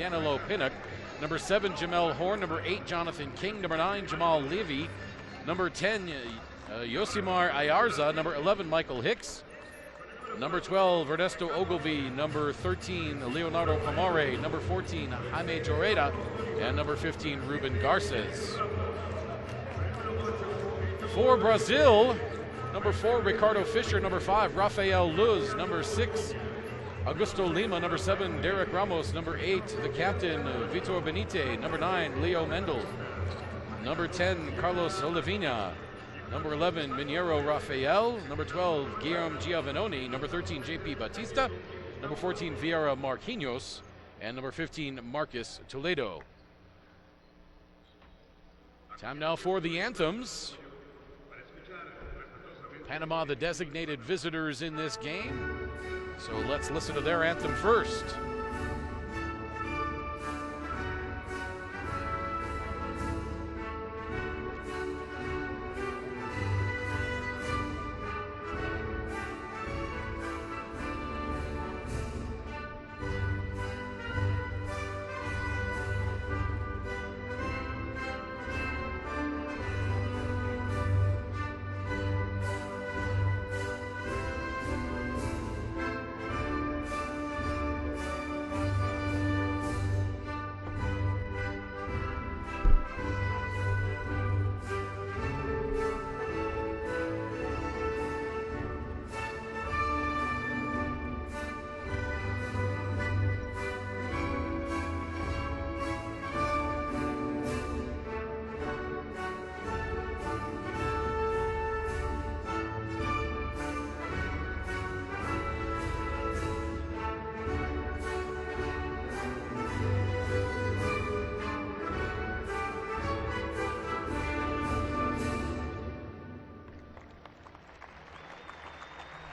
Danilo Pinnock. Number 7, Jamel Horn. Number 8, Jonathan King. Number 9, Jamal Levy. Number 10, Yosimar Ayarza. Number 11, Michael Hicks. Number 12, Ernesto Ogilvy. Number 13, Leonardo Camare. Number 14, Jaime Joreda. And number 15, Ruben Garces. For Brazil, number 4, Ricardo Fischer. Number 5, Rafael Luz. Number 6, Augusto Lima. Number 7, Derek Ramos. Number 8, the captain, Vitor Benite. Number 9, Leo Mendel. Number 10, Carlos Olivina. Number 11, Minero Rafael. Number 12, Guillermo Giovanoni. Number 13, JP Batista. Number 14, Vieira Marquinhos. And number 15, Marcus Toledo. Time now for the anthems. Panama, the designated visitors in this game. So let's listen to their anthem first.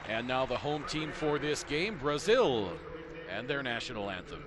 And now the home team for this game, Brazil, and their national anthem.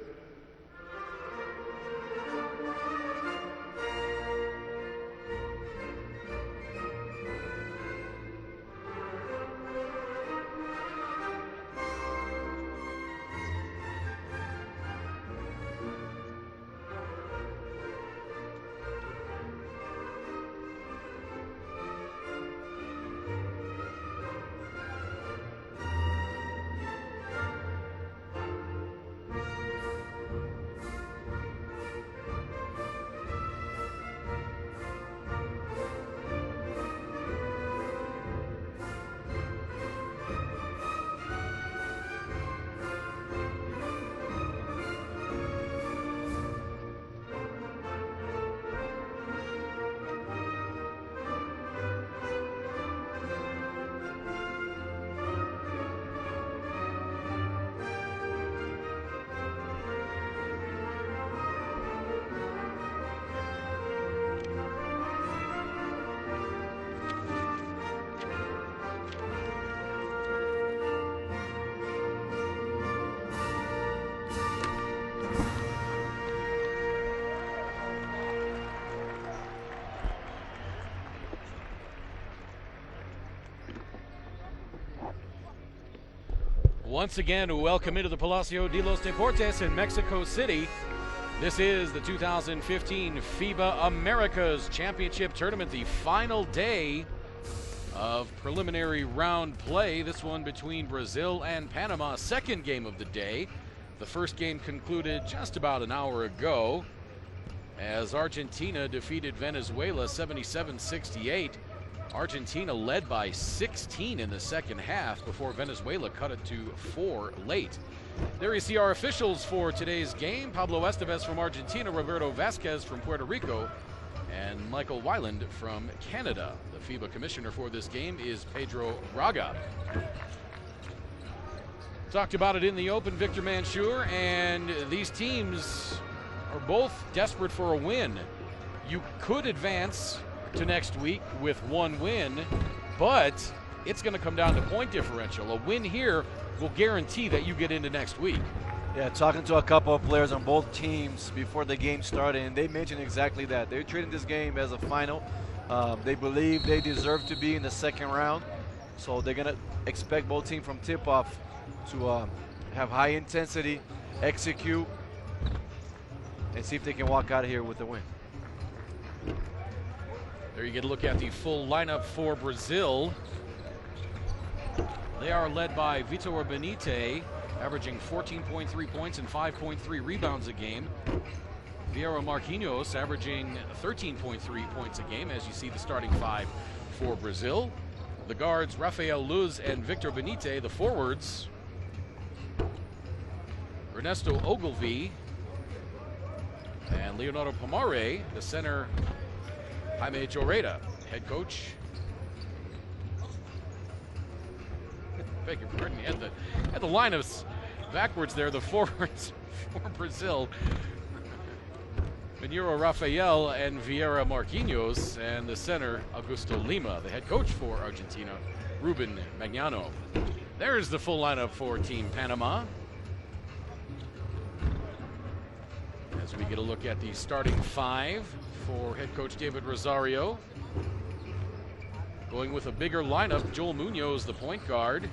Once again, welcome into the Palacio de los Deportes in Mexico City. This is the 2015 FIBA Americas Championship Tournament, the final day of preliminary round play. This one between Brazil and Panama, second game of the day. The first game concluded just about an hour ago as Argentina defeated Venezuela 77-68. Argentina led by 16 in the second half before Venezuela cut it to 4 late. There you see our officials for today's game. Pablo Estevez from Argentina, Roberto Vasquez from Puerto Rico, and Michael Weiland from Canada. The FIBA commissioner for this game is Pedro Braga. Talked about it in the open, Victor Mansur, and these teams are both desperate for a win. You could advance to next week with one win, but it's going to come down to point differential. A win here will guarantee that you get into next week. Yeah, talking to a couple of players on both teams before the game started, and they mentioned exactly that. They're treating this game as a final. They believe they deserve to be in the second round, so they're going to expect both teams from tip-off to have high intensity, execute, and see if they can walk out of here with a win. There you get a look at the full lineup for Brazil. They are led by Vitor Benite, averaging 14.3 points and 5.3 rebounds a game. Vieira Marquinhos averaging 13.3 points a game, as you see the starting five for Brazil. The guards, Rafael Luz and Victor Benite. The forwards, Ernesto Ogilvy and Leonardo Pomare. The center, Jaime Joreda. Head coach, beg your pardon, had the lineups backwards there. The forwards for Brazil, Mineiro Rafael and Vieira Marquinhos, and the center, Augusto Lima. The head coach for Argentina, Ruben Magnano. There's the full lineup for Team Panama. As we get a look at the starting five for head coach David Rosario. Going with a bigger lineup, Joel Munoz, the point guard.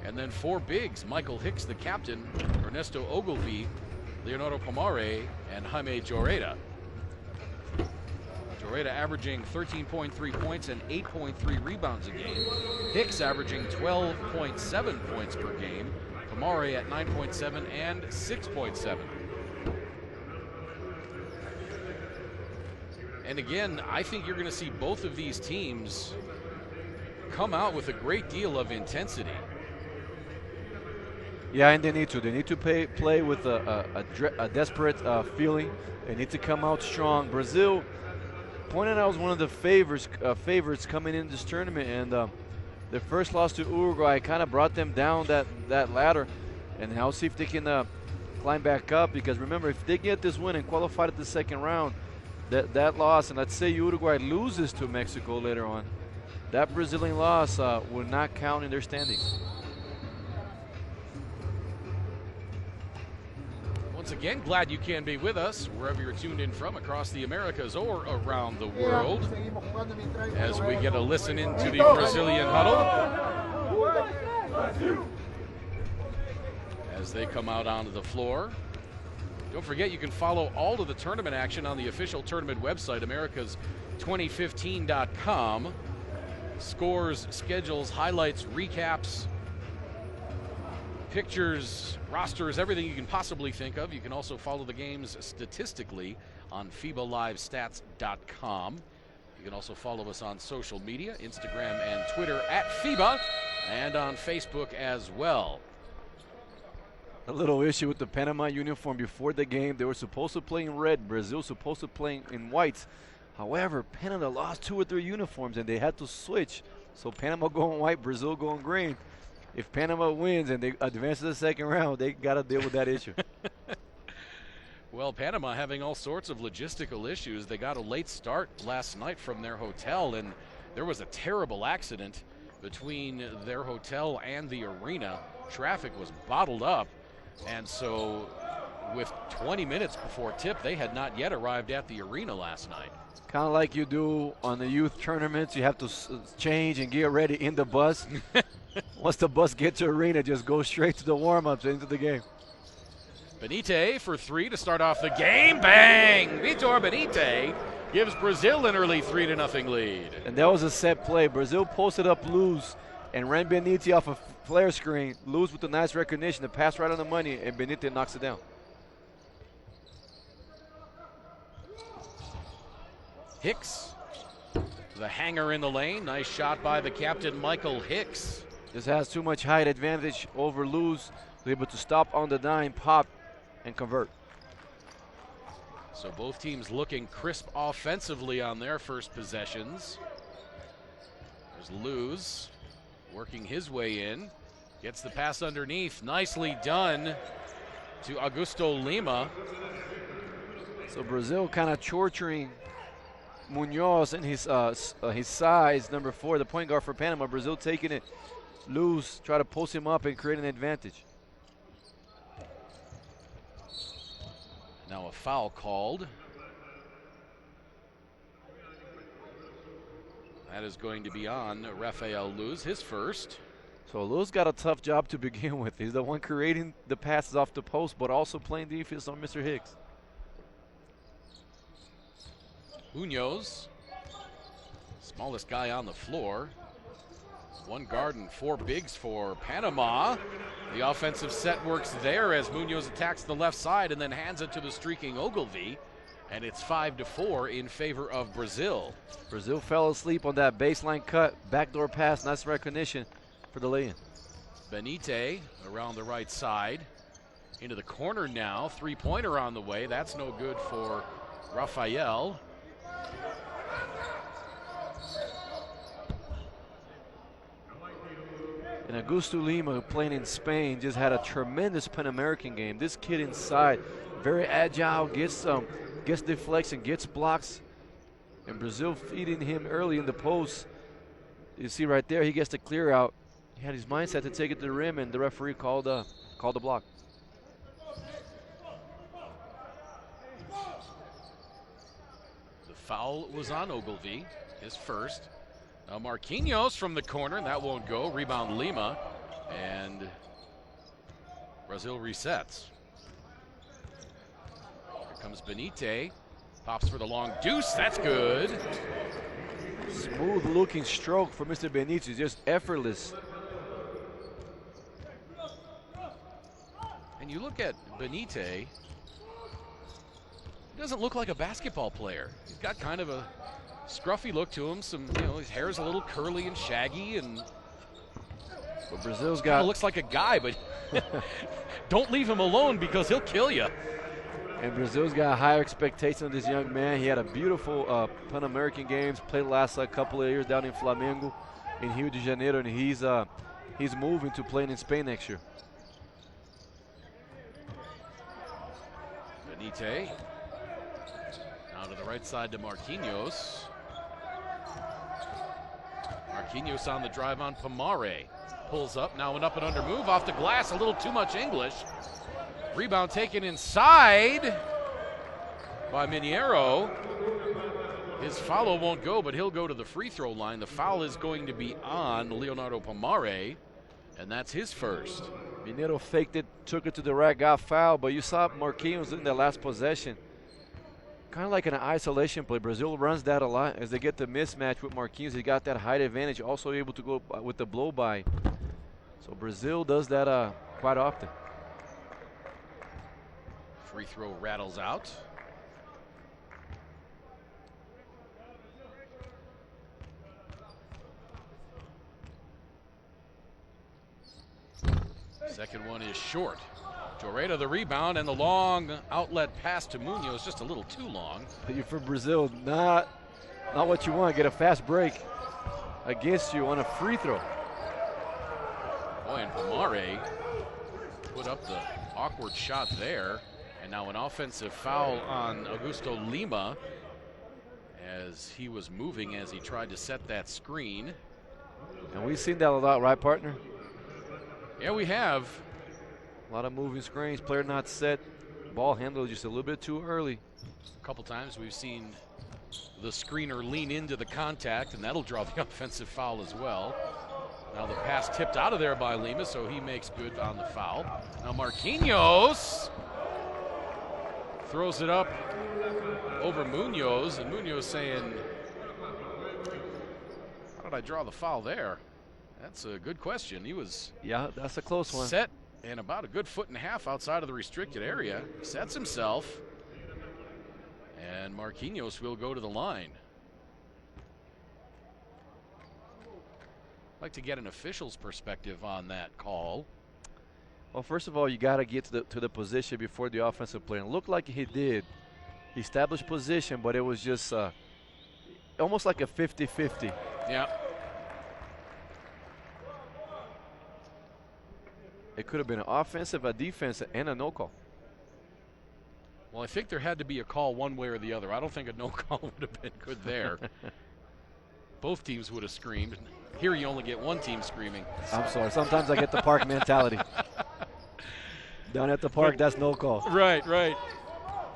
And then four bigs, Michael Hicks, the captain, Ernesto Ogilvy, Leonardo Pomare, and Jaime Joreda. Joreda averaging 13.3 points and 8.3 rebounds a game. Hicks averaging 12.7 points per game. Pomare at 9.7 and 6.7. And again, I think you're going to see both of these teams come out with a great deal of intensity. Yeah, and they need to. They need to play with a desperate feeling. They need to come out strong. Brazil, pointed out, was one of the favorites coming in this tournament, and their first loss to Uruguay kind of brought them down that ladder. And now see if they can climb back up, because remember, if they get this win and qualify to the second round, that loss, and let's say Uruguay loses to Mexico later on, that Brazilian loss will not count in their standings. Once again, glad you can be with us wherever you're tuned in from, across the Americas or around the world, as we get a listen into the Brazilian huddle as they come out onto the floor. Don't forget, you can follow all of the tournament action on the official tournament website, americas2015.com. Scores, schedules, highlights, recaps, pictures, rosters, everything you can possibly think of. You can also follow the games statistically on FIBALivestats.com. You can also follow us on social media, Instagram and Twitter at FIBA, and on Facebook as well. A little issue with the Panama uniform before the game. They were supposed to play in red. Brazil supposed to play in whites. However, Panama lost 2 of their uniforms and they had to switch. So Panama going white, Brazil going green. If Panama wins and they advance to the second round, they got to deal with that issue. Well, Panama having all sorts of logistical issues. They got a late start last night from their hotel, and there was a terrible accident between their hotel and the arena. Traffic was bottled up. And so with 20 minutes before tip, they had not yet arrived at the arena last night. Kind of like you do on the youth tournaments. You have to change and get ready in the bus. Once the bus gets to arena, just go straight to the warm-ups into the game. Benite for 3 to start off the game. Bang! Vitor Benite gives Brazil an early 3-0 lead. And that was a set play. Brazil posted up Luz and ran Benite off a flare screen. Luz with a nice recognition. The pass right on the money, and Benite knocks it down. Hicks, the hanger in the lane. Nice shot by the captain, Michael Hicks. This has too much height advantage over Luz. They're able to stop on the dime, pop, and convert. So both teams looking crisp offensively on their first possessions. There's Luz working his way in. Gets the pass underneath. Nicely done to Augusto Lima. So Brazil kind of torturing Munoz and his size, number 4, the point guard for Panama. Brazil taking it loose, try to post him up and create an advantage. Now a foul called. That is going to be on Rafael Luz, his first. So Luz got a tough job to begin with. He's the one creating the passes off the post, but also playing defense on Mr. Hicks. Munoz, smallest guy on the floor. One guard and four bigs for Panama. The offensive set works there as Munoz attacks the left side and then hands it to the streaking Ogilvy. And it's 5-4 in favor of Brazil. Brazil fell asleep on that baseline cut. Backdoor pass, nice recognition for the lay-in. Benite around the right side. Into the corner now. Three-pointer on the way. That's no good for Rafael. And Augusto Lima, playing in Spain, just had a tremendous Pan American game. This kid inside, very agile, gets deflection, gets blocks, and Brazil feeding him early in the post. You see right there, he gets the clear out. He had his mindset to take it to the rim, and the referee called the block. The foul was on Ogilvy, his first. Now Marquinhos from the corner, and that won't go. Rebound Lima, and Brazil resets. Here comes Benite, pops for the long deuce, that's good. Smooth looking stroke for Mr. Benitez, just effortless. And you look at Benite, he doesn't look like a basketball player. He's got kind of a scruffy look to him. His hair is a little curly and shaggy, and but Brazil's got looks like a guy, but don't leave him alone because he'll kill you. And Brazil's got higher expectations of this young man. He had a beautiful Pan American games, played the last couple of years down in Flamengo, in Rio de Janeiro, and he's moving to playing in Spain next year. Benite now to the right side to Marquinhos. Marquinhos on the drive on Pomare. Pulls up, now an up and under move off the glass, a little too much English. Rebound taken inside by Mineiro. His follow won't go, but he'll go to the free throw line. The foul is going to be on Leonardo Pomare, and that's his first. Mineiro faked it, took it to the rack, got fouled, but you saw Marquinhos in the last possession. Kind of like an isolation play. Brazil runs that a lot as they get the mismatch with Marquinhos. He got that height advantage, also able to go with the blow by. So Brazil does that quite often. Free throw rattles out. Second one is short. Joreda the rebound, and the long outlet pass to Munoz, just a little too long. For Brazil, not what you want. Get a fast break against you on a free throw. Boy, and Pomare put up the awkward shot there. And now an offensive foul on Augusto Lima as he was moving as he tried to set that screen. And we've seen that a lot, right, partner? Yeah, we have. A lot of moving screens, player not set, ball handled just a little bit too early. A couple times we've seen the screener lean into the contact, and that'll draw the offensive foul as well. Now the pass tipped out of there by Lima, so he makes good on the foul. Now Marquinhos throws it up over Munoz, and Munoz saying, how did I draw the foul there? That's a good question. He was that's a close one. Set and about a good foot and a half outside of the restricted area. Sets himself, and Marquinhos will go to the line. I'd like to get an official's perspective on that call. Well, first of all, you got to get to the position before the offensive play. And it looked like he did. He established position, but it was just almost like a 50-50. Yeah. It could have been an offensive, a defensive, and a no call. Well, I think there had to be a call one way or the other. I don't think a no call would have been good there. Both teams would have screamed. Here you only get one team screaming. I'm sorry. Sometimes I get the park mentality. Down at the park, that's no call. Right, right.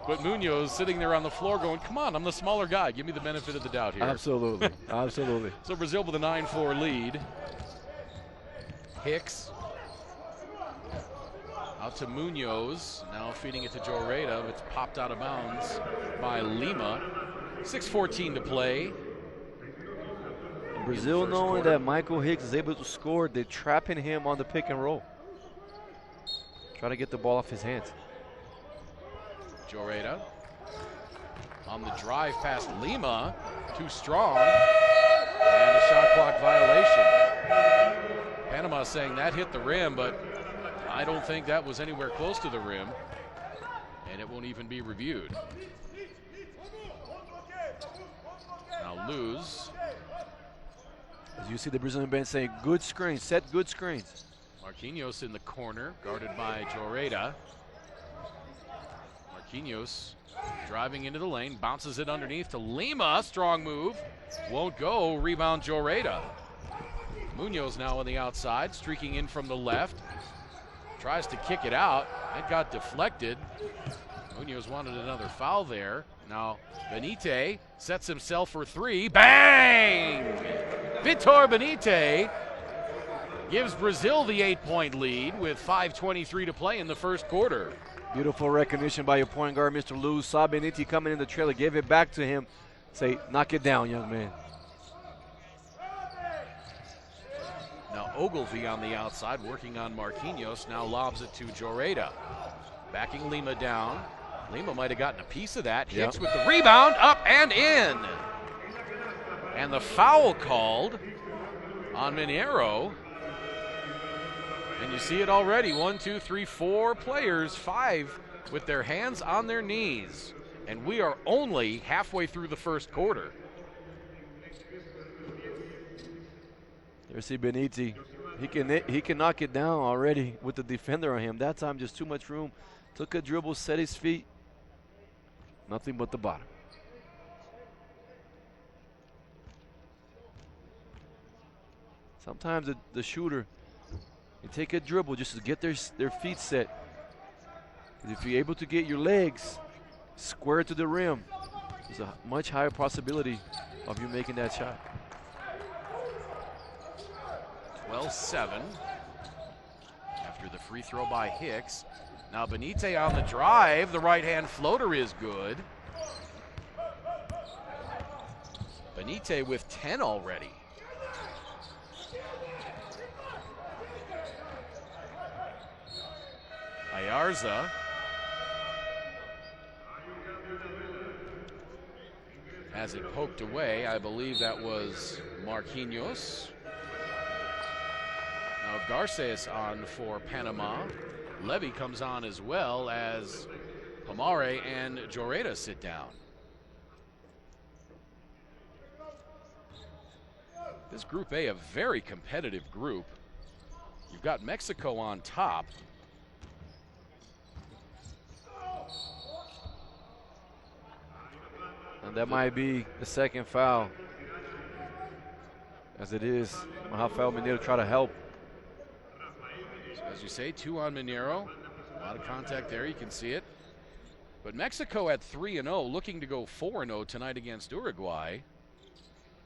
But Munoz sitting there on the floor going, come on, I'm the smaller guy. Give me the benefit of the doubt here. Absolutely, absolutely. So Brazil with a 9-4 lead. Hicks out to Munoz, now feeding it to Joreda. It's popped out of bounds by Lima. 6:14 to play. Brazil, knowing that Michael Hicks is able to score, they're trapping him on the pick and roll. Try to get the ball off his hands. Joreda on the drive past Lima, too strong, and a shot clock violation. Panama saying that hit the rim, but I don't think that was anywhere close to the rim, and it won't even be reviewed. Now Luz. As you see the Brazilian bench saying, good screen, set good screens. Marquinhos in the corner, guarded by Joreda. Marquinhos driving into the lane, bounces it underneath to Lima, strong move. Won't go, rebound Joreda. Munoz now on the outside, streaking in from the left. Tries to kick it out, it got deflected. Munoz wanted another foul there. Now Benite sets himself for three, bang! Vitor Benite gives Brazil the 8-point lead with 5:23 to play in the first quarter. Beautiful recognition by your point guard, Mr. Luz. Saw Benite coming in the trailer, gave it back to him. Say, knock it down, young man. Now Ogilvy on the outside, working on Marquinhos, now lobs it to Joreda. Backing Lima down. Lima might have gotten a piece of that. Hicks with the rebound, up and in. And the foul called on Mineiro. And you see it already, 1, 2, 3, 4 players, 5 with their hands on their knees. And we are only halfway through the first quarter. There's see Benite. He can knock it down already with the defender on him. That time just too much room. Took a dribble, set his feet. Nothing but the bottom. Sometimes the shooter, you take a dribble just to get their feet set. If you're able to get your legs square to the rim, there's a much higher possibility of you making that shot. 12-7 after the free throw by Hicks. Now Benite on the drive, the right-hand floater is good. Benite with 10 already. Ayarza. Has it poked away. I believe that was Marquinhos. Now Garces on for Panama. Levy comes on as well as Pomare and Joreda sit down. This Group A, a very competitive group. You've got Mexico on top. And that might be the second foul, as it is Rafael Mineiro try to help. So as you say, 2 on Mineiro. A lot of contact there, you can see it. But Mexico at 3-0, looking to go 4-0 tonight against Uruguay.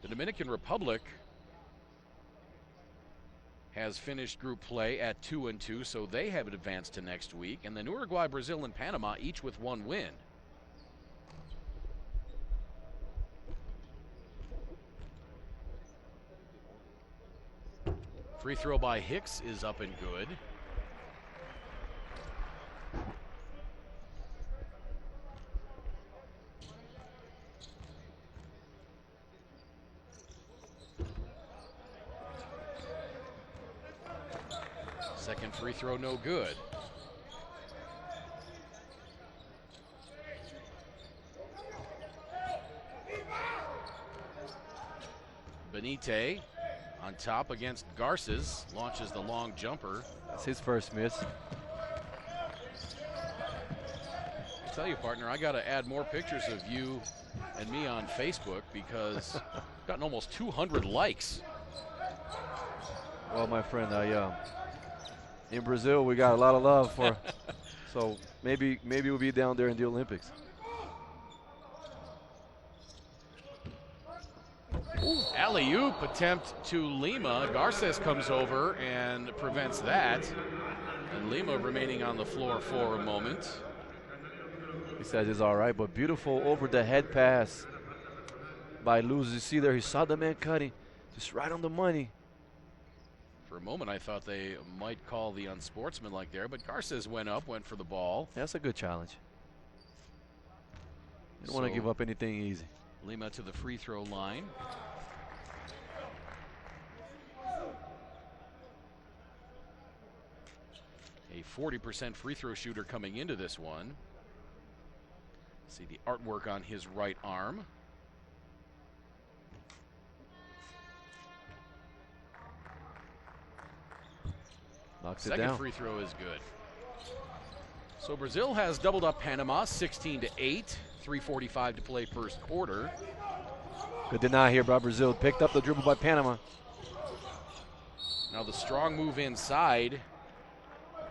The Dominican Republic has finished group play at 2-2, so they have advanced to next week. And then Uruguay, Brazil, and Panama each with 1 win. Free throw by Hicks is up and good. Second free throw, no good. Benite on top against Garces, launches the long jumper. That's his first miss. I tell you, partner, I got to add more pictures of you and me on Facebook because I've gotten almost 200 likes. Well, my friend, in Brazil we got a lot of love for, so maybe we'll be down there in the Olympics. Alley-oop attempt to Lima. Garces comes over and prevents that. And Lima remaining on the floor for a moment. He says it's all right, but beautiful over the head pass by Luz. You see there, he saw the man cutting, just right on the money. For a moment, I thought they might call the unsportsmanlike there, but Garces went for the ball. That's a good challenge. You don't want to give up anything easy. Lima to the free throw line. A 40% free throw shooter coming into this one. See the artwork on his right arm. Knocks it down. Second free throw is good. So Brazil has doubled up Panama 16-8. 3:45 to play first quarter. Good deny here by Brazil. Picked up the dribble by Panama. Now the strong move inside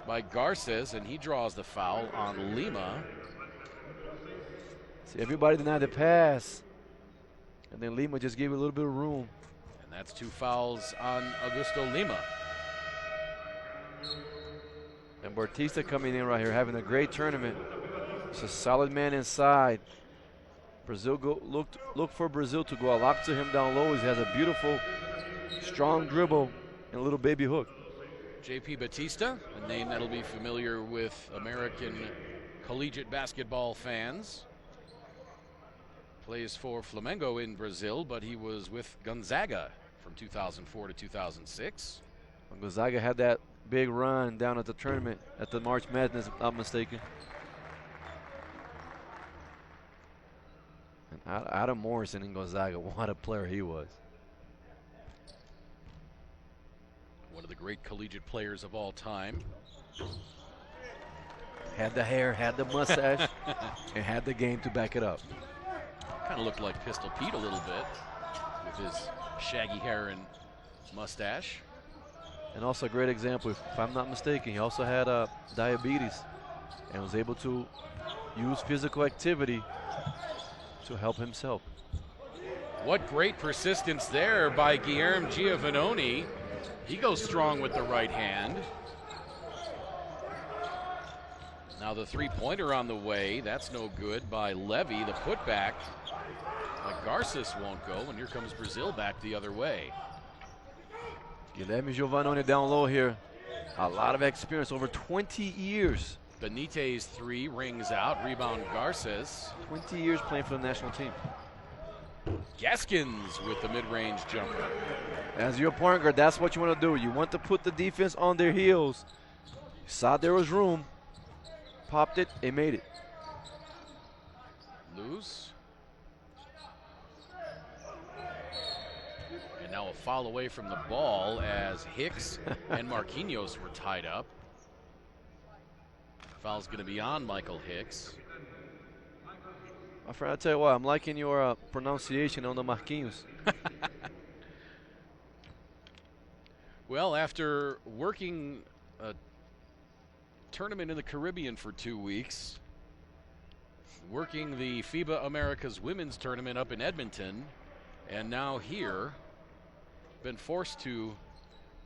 by Garces, and he draws the foul on Lima. See, everybody denied the pass. And then Lima just gave a little bit of room. And that's 2 fouls on Augusto Lima. And Bautista coming in right here, having a great tournament. He's a solid man inside. Brazil look for Brazil to go a lot to him down low. He has a beautiful, strong dribble and a little baby hook. JP Batista, a name that'll be familiar with American collegiate basketball fans. Plays for Flamengo in Brazil, but he was with Gonzaga from 2004 to 2006. When Gonzaga had that big run down at the tournament, at the March Madness, if I'm not mistaken. And Adam Morrison in Gonzaga, what a player he was. One of the great collegiate players of all time. Had the hair, had the mustache, and had the game to back it up. Kind of looked like Pistol Pete a little bit with his shaggy hair and mustache. And also a great example, if I'm not mistaken, he also had diabetes and was able to use physical activity to help himself. What great persistence there by Guilherme Giovannoni. He goes strong with the right hand. Now the three-pointer on the way. That's no good by Levy. The putback by Garces won't go, and here comes Brazil back the other way. Guilherme Giovannoni down low here. A lot of experience, over 20 years. Benitez 3 rings out, rebound Garces. 20 years playing for the national team. Gaskins with the mid-range jumper. As your point guard, that's what you want to do. You want to put the defense on their heels. Saw there was room, popped it, and made it. Loose. And now a foul away from the ball as Hicks and Marquinhos were tied up. Foul's going to be on Michael Hicks. My friend, I'll tell you what, I'm liking your pronunciation on the Marquinhos. Well, after working a tournament in the Caribbean for 2 weeks, working the FIBA Americas Women's Tournament up in Edmonton, and now here, been forced to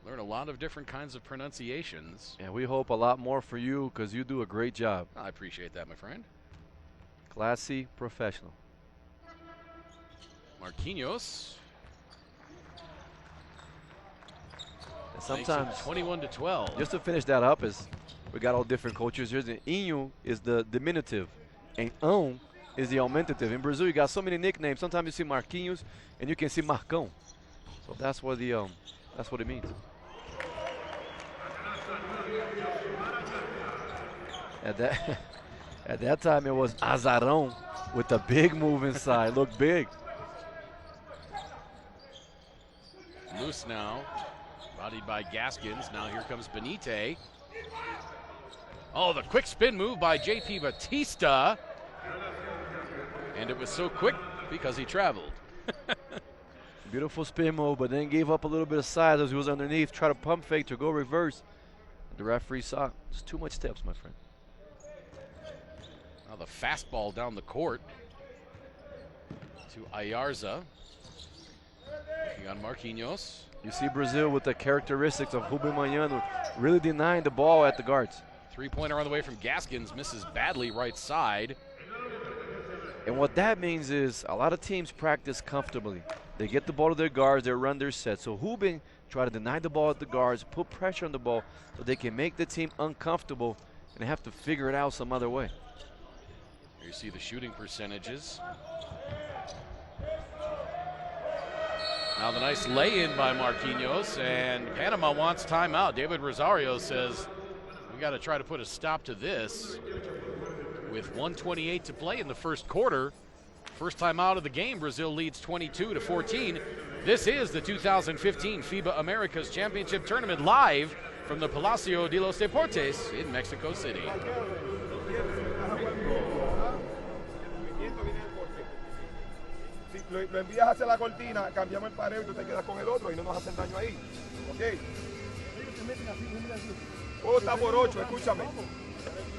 learn a lot of different kinds of pronunciations. And we hope a lot more for you because you do a great job. I appreciate that, my friend. Classy, professional. Marquinhos. And sometimes 21-12. Just to finish that up, is we got all different cultures here. The Inho is the diminutive, and is the aumentative. In Brazil, you got so many nicknames. Sometimes you see Marquinhos, and you can see Marcão. So that's what it means. At that time, it was Azarão with the big move inside. Looked big. Loose now, bodied by Gaskins. Now here comes Benitez. Oh, the quick spin move by JP Batista. And it was so quick because he traveled. Beautiful spin move, but then gave up a little bit of size as he was underneath. Try to pump fake to go reverse. The referee saw just too much steps, my friend. Now the fastball down the court to Ayarza. Working on Marquinhos. You see Brazil with the characteristics of Rubem Manhano really denying the ball at the guards. Three-pointer on the way from Gaskins. Misses badly right side. And what that means is a lot of teams practice comfortably. They get the ball to their guards, they run their set. So Hubin try to deny the ball at the guards, put pressure on the ball so they can make the team uncomfortable and they have to figure it out some other way. Here you see the shooting percentages. Now the nice lay-in by Marquinhos, and Panama wants timeout. David Rosario says, we got to try to put a stop to this. With 1:28 to play in the first quarter. First time out of the game, Brazil leads 22-14. This is the 2015 FIBA Americas Championship Tournament live from the Palacio de los Deportes in Mexico City. Lo envías hacia la cortina, cambiamos el pareo y tú te quedas con el otro y no nos hacen daño ahí. ¿Ok? Juego está por 8, escúchame.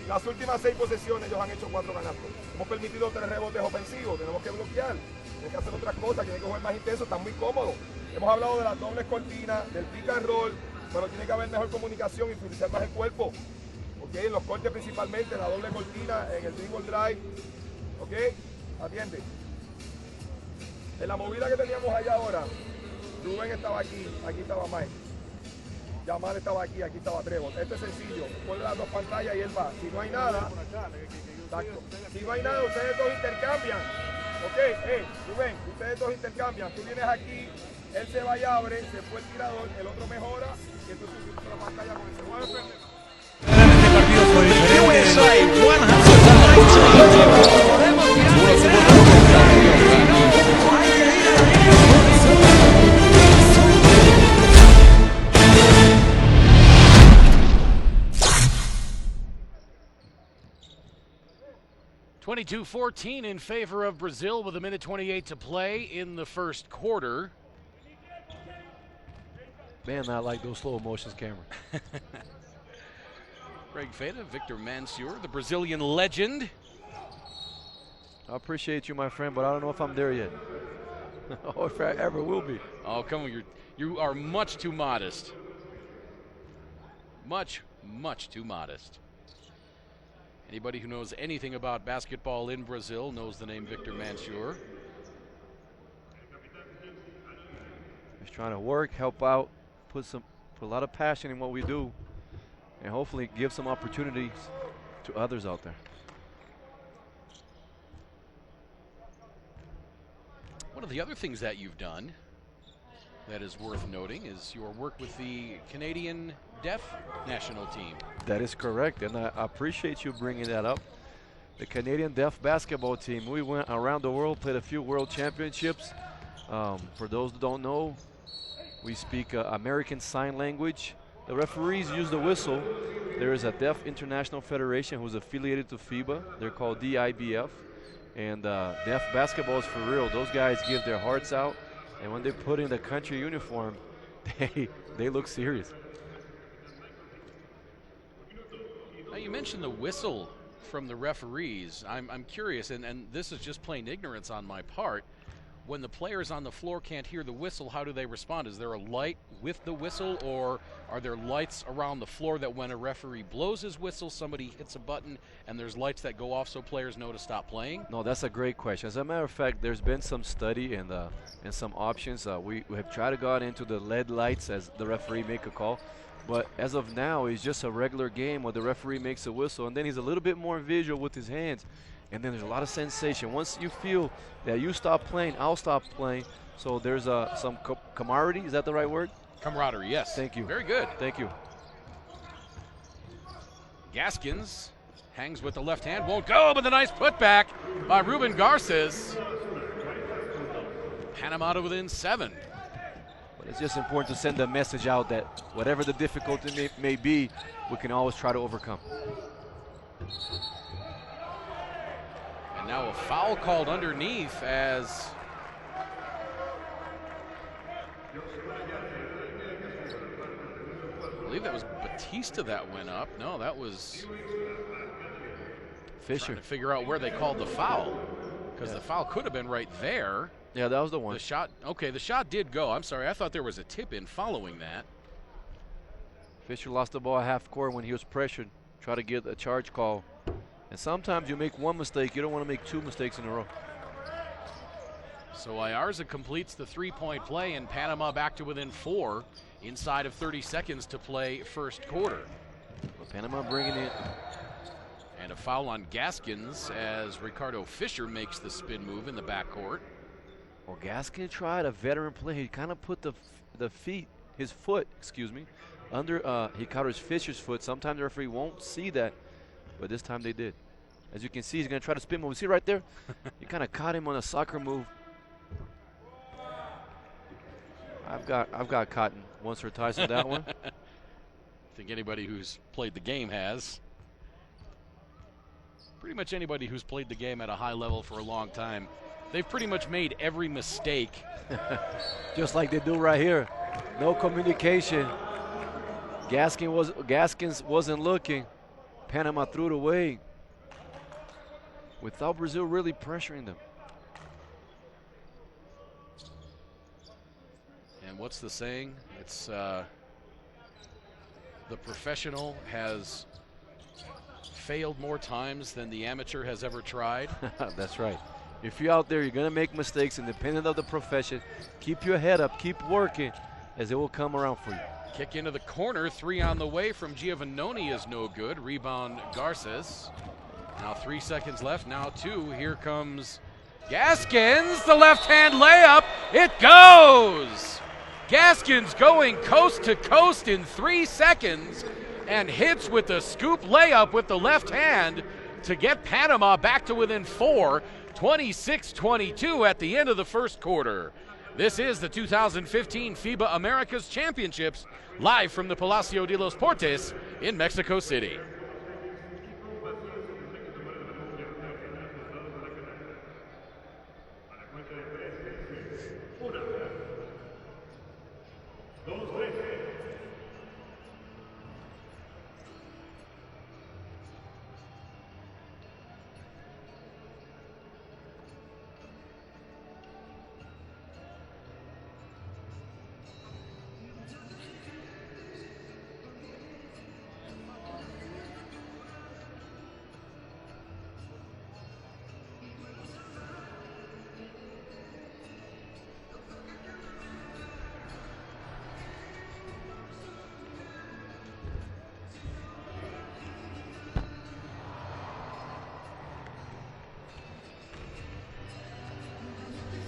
Las últimas 6 posesiones ellos han hecho 4 canastos. Hemos permitido 3 rebotes ofensivos, tenemos que bloquear, tenemos que hacer otras cosas, tienen que jugar más intenso, están muy cómodos. Hemos hablado de las dobles cortinas, del pick and roll, pero tiene que haber mejor comunicación y utilizar más el cuerpo. ¿Ok? En los cortes principalmente, la doble cortina, en el dribble drive. ¿Ok? Atiende. En la movida que teníamos allá ahora, Rubén estaba aquí estaba Mike. Yamal estaba aquí estaba Trevor. Este es sencillo, ponle las 2 pantallas y él va. Si no hay nada, exacto. Si no hay nada, ustedes 2 intercambian. Ok, Rubén, ustedes 2 intercambian. Tú vienes aquí, él se va y abre, se fue el tirador, el otro mejora, y entonces usa la pantalla con el segundo. Este partido fue $22-14 in favor of Brazil with 1:28 to play in the first quarter. Man, I like those slow motions, Cameron. Greg Feta, Victor Mansur, the Brazilian legend. I appreciate you, my friend, but I don't know if I'm there yet. Or if I ever will be. Oh, come on, you are much too modest. Much, much too modest. Anybody who knows anything about basketball in Brazil knows the name Victor Mansur. Just trying to work, help out, put a lot of passion in what we do, and hopefully give some opportunities to others out there. One of the other things that you've done that is worth noting is your work with the Canadian Deaf national team. That is correct, and I appreciate you bringing that up. The Canadian Deaf basketball team, we went around the world, played a few world championships. For those who don't know, we speak American Sign Language. The referees use the whistle. There is a Deaf International Federation who's affiliated to FIBA. They're called DIBF. And Deaf basketball is for real. Those guys give their hearts out, and when they put in the country uniform, they look serious. Now you mentioned the whistle from the referees. I'm curious, and this is just plain ignorance on my part. When the players on the floor can't hear the whistle, how do they respond? Is there a light with the whistle, or are there lights around the floor that when a referee blows his whistle, somebody hits a button and there's lights that go off so players know to stop playing? No, that's a great question. As a matter of fact, there's been some study and some options. We have tried to go into the LED lights as the referee make a call. But as of now, it's just a regular game where the referee makes a whistle, and then he's a little bit more visual with his hands. And then there's a lot of sensation. Once you feel that you stop playing, I'll stop playing. So there's some camaraderie. Is that the right word? Camaraderie, yes. Thank you. Very good. Thank you. Gaskins hangs with the left hand, won't go, but the nice putback by Ruben Garces. Panama to within 7. But it's just important to send a message out that whatever the difficulty may be, we can always try to overcome. And now a foul called underneath as I believe that was Batista that went up. No, that was Fisher. Trying to figure out where they called the foul, because the foul could have been right there. Yeah, that was the one. The shot, okay, the shot did go. I'm sorry, I thought there was a tip-in following that. Fisher lost the ball at half court when he was pressured. Try to get a charge call. And sometimes you make one mistake, you don't want to make two mistakes in a row. So Ayarza completes the three-point play, and Panama back to within 4 inside of 30 seconds to play first quarter. Well, Panama bringing it. And a foul on Gaskins as Ricardo Fisher makes the spin move in the backcourt. Well, Gaskin tried a veteran play. He kind of put his foot, under Ricardo Fisher's foot. Sometimes the referee won't see that, but this time they did. As you can see, he's going to try to spin move. See right there? He kind of caught him on a soccer move. I've got cotton once or twice on that one. I think anybody who's played the game has. Pretty much anybody who's played the game at a high level for a long time. They've pretty much made every mistake. Just like they do right here. No communication. Gaskins wasn't looking. Panama threw it away without Brazil really pressuring them. And what's the saying? It's the professional has failed more times than the amateur has ever tried. That's right. If you're out there, you're going to make mistakes independent of the profession. Keep your head up. Keep working, as it will come around for you. Kick into the corner. 3 on the way from Giovannoni is no good. Rebound Garces. Now 3 seconds left. Now 2. Here comes Gaskins. The left-hand layup. It goes! Gaskins going coast to coast in 3 seconds and hits with the scoop layup with the left hand to get Panama back to within 4, 26-22 at the end of the first quarter. This is the 2015 FIBA Americas Championships, live from the Palacio de los Portes in Mexico City.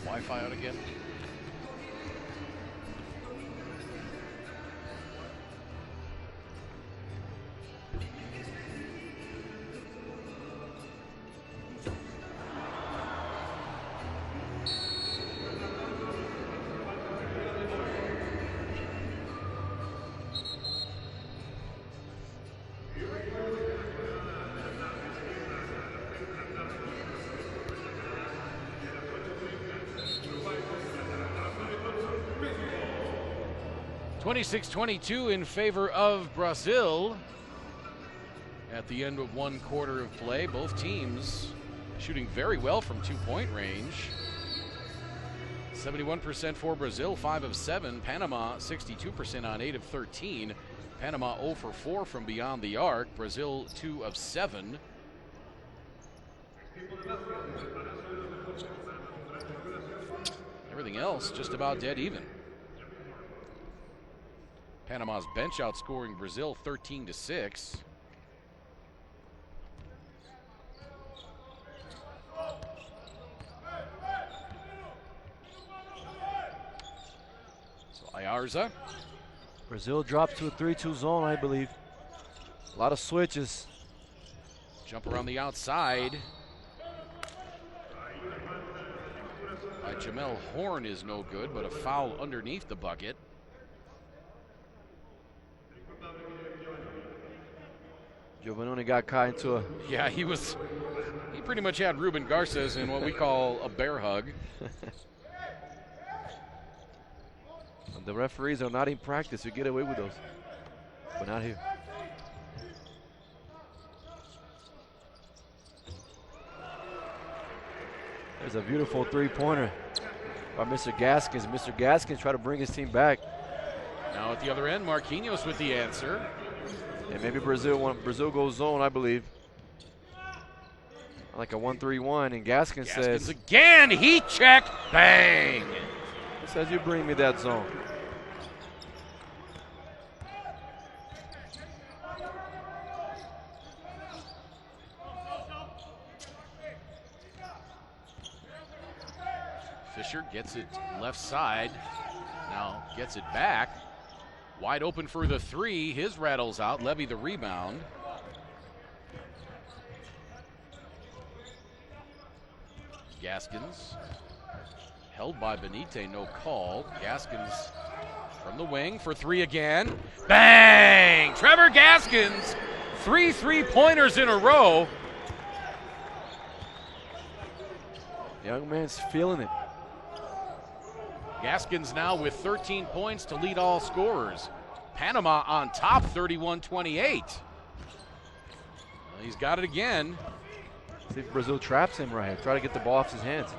Wi-Fi out again. (26-22) in favor of Brazil at the end of 1 quarter of play. Both teams shooting very well from 2-point range. 71% for Brazil, 5 of 7. Panama 62% on 8 of 13. Panama 0 for 4 from beyond the arc. Brazil 2 of 7. Everything else just about dead even. Panama's bench outscoring Brazil 13-6. So Ayarza. Brazil drops to a 3-2 zone, I believe. A lot of switches. Jumper on the outside by Jamel Horn is no good, but a foul underneath the bucket. Giovannoni got caught into a... Yeah, he pretty much had Ruben Garces in what we call a bear hug. The referees are not in practice. You get away with those, but not here. There's a beautiful three-pointer by Mr. Gaskins. Mr. Gaskins tried to bring his team back. Now at the other end, Marquinhos with the answer. And maybe Brazil goes zone, I believe. like a 1-3-1, and Gaskins says, again, heat check, bang! He says, you bring me that zone. Fisher gets it left side, now gets it back. Wide open for the three, his rattles out, Levy the rebound. Gaskins, held by Benite, no call. Gaskins from the wing for three again. Bang! Trevor Gaskins, 3 3-pointers in a row. Young man's feeling it. Gaskins now with 13 points to lead all scorers. Panama on top, 31-28. He's got it again. See if Brazil traps him right here. Try to get the ball off his hands.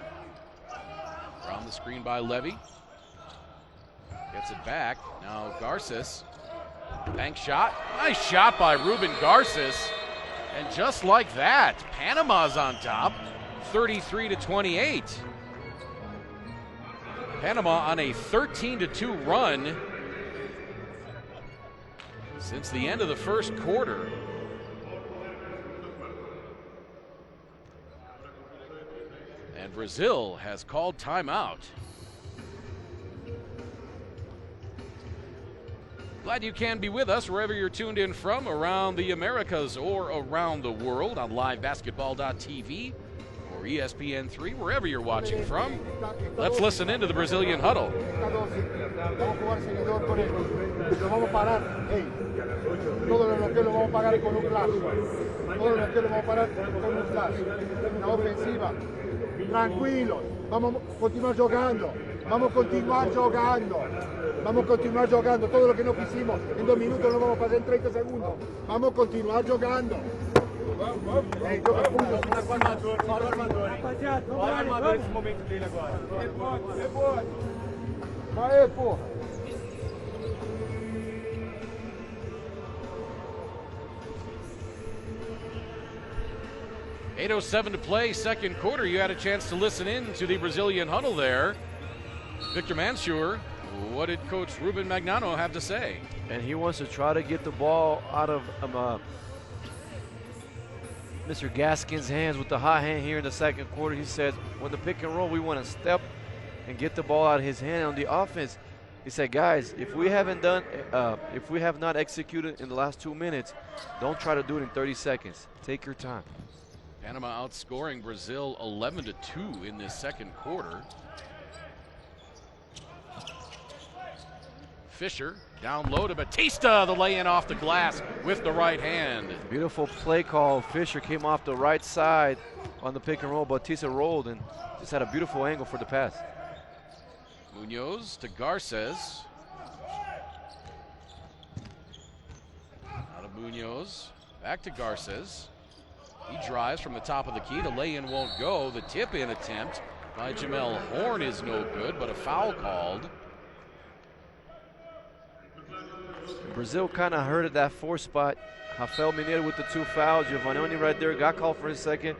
Around the screen by Levy. Gets it back. Now Garces. Bank shot. Nice shot by Ruben Garces. And just like that, Panama's on top, 33-28. Panama on a 13-2 run since the end of the first quarter. And Brazil has called timeout. Glad you can be with us wherever you're tuned in from, around the Americas or around the world on livebasketball.tv or ESPN3, wherever you're watching from. Let's listen into the Brazilian huddle. Tranquilos, vamos a continuar jugando, vamos a continuar jugando, vamos a continuar jugando, todo lo que no hicimos en 2 minutos lo vamos a hacer en 30 segundos, vamos a continuar jugando. Olha o armador esse momento dele agora. Vai, porra. 8:07 to play, second quarter. You had a chance to listen in to the Brazilian huddle there. Victor Mansur, what did Coach Ruben Magnano have to say? And he wants to try to get the ball out of Mr. Gaskins' hands with the hot hand here in the second quarter. He said, when the pick and roll, we want to step and get the ball out of his hand. On the offense, he said, guys, if we have not executed in the last 2 minutes, don't try to do it in 30 seconds. Take your time. Panama outscoring Brazil 11-2 in this second quarter. Fisher down low to Batista, the lay-in off the glass with the right hand. Beautiful play call. Fisher came off the right side on the pick and roll. Batista rolled and just had a beautiful angle for the pass. Munoz to Garces. Out of Munoz, back to Garces. He drives from the top of the key. The lay-in won't go. The tip-in attempt by Jamel Horn is no good, but a foul called. Brazil kind of hurted that 4 spot. Rafael Mineiro with the 2 fouls. Giovannone right there got called for his second.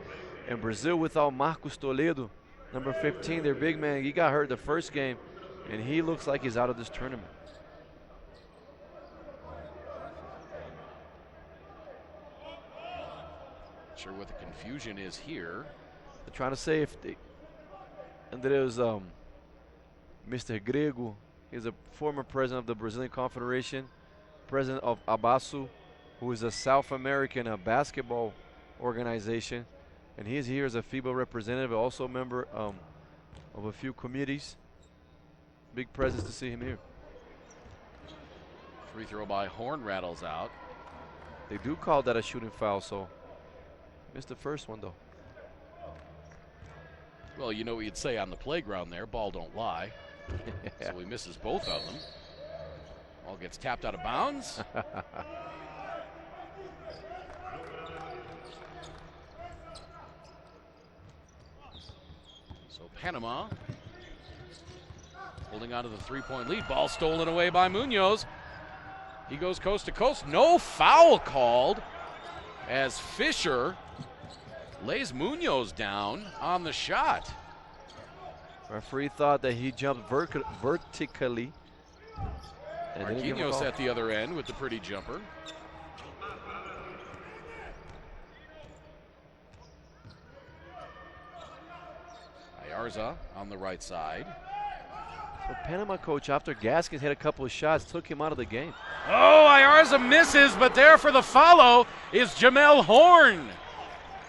And Brazil without Marcos Toledo, number 15, their big man. He got hurt the first game, and he looks like he's out of this tournament. Not sure what the confusion is here. They're trying to say if they, and there's Mr. Grego. He's a former president of the Brazilian Confederation, president of ABASU, who is a South American basketball organization, and he's here as a FIBA representative, also a member of a few committees. Big presence to see him here. Free throw by Horn rattles out. They do call that a shooting foul, so missed the first one though. Well, you know what you'd say on the playground there, ball don't lie. Yeah. So he misses both of them. Ball gets tapped out of bounds. So Panama holding on to the 3-point lead. Ball stolen away by Munoz. He goes coast to coast. No foul called as Fisher lays Munoz down on the shot. Referee thought that he jumped vertically. And didn't give him a Marquinhos call. at the other end with the pretty jumper. Ayarza on the right side. The Panama coach, after Gaskins hit a couple of shots, took him out of the game. Oh, Ayarza misses, but there for the follow is Jamel Horn.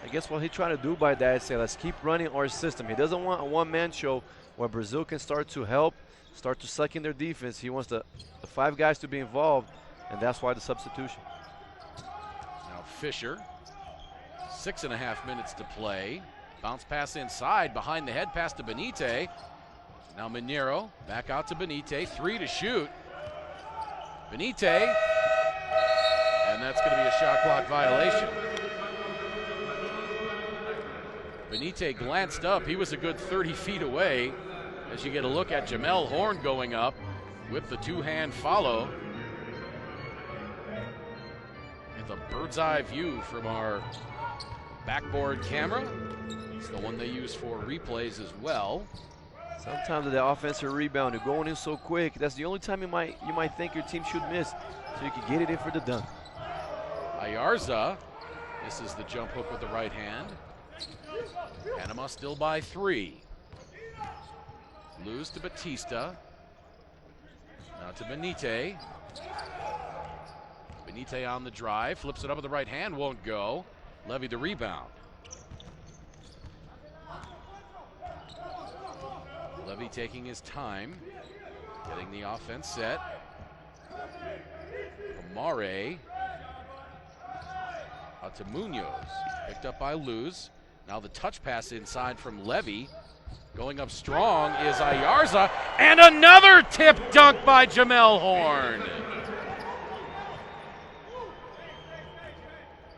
I guess what he's trying to do by that is say, let's keep running our system. He doesn't want a one-man show where Brazil can start to help, start to suck in their defense. He wants the 5 guys to be involved, and that's why the substitution. Now Fisher, 6.5 minutes to play. Bounce pass inside, behind the head pass to Benite. Now Mineiro, back out to Benite, 3 to shoot. Benite, and that's going to be a shot clock violation. Benite glanced up, he was a good 30 feet away. As you get a look at Jamel Horn going up with the 2-hand follow. Get the bird's eye view from our backboard camera. It's the one they use for replays as well. Sometimes the offensive rebound, you're going in so quick, that's the only time you might think your team should miss, so you can get it in for the dunk. Ayarza misses the jump hook with the right hand. Panama still by 3. Lose to Batista. Now to Benite. Benite on the drive, flips it up with the right hand, won't go. Levy the rebound. Levy taking his time, getting the offense set. Amare out to Munoz, picked up by Luz. Now the touch pass inside from Levy. Going up strong is Ayarza, and another tip dunk by Jamel Horn.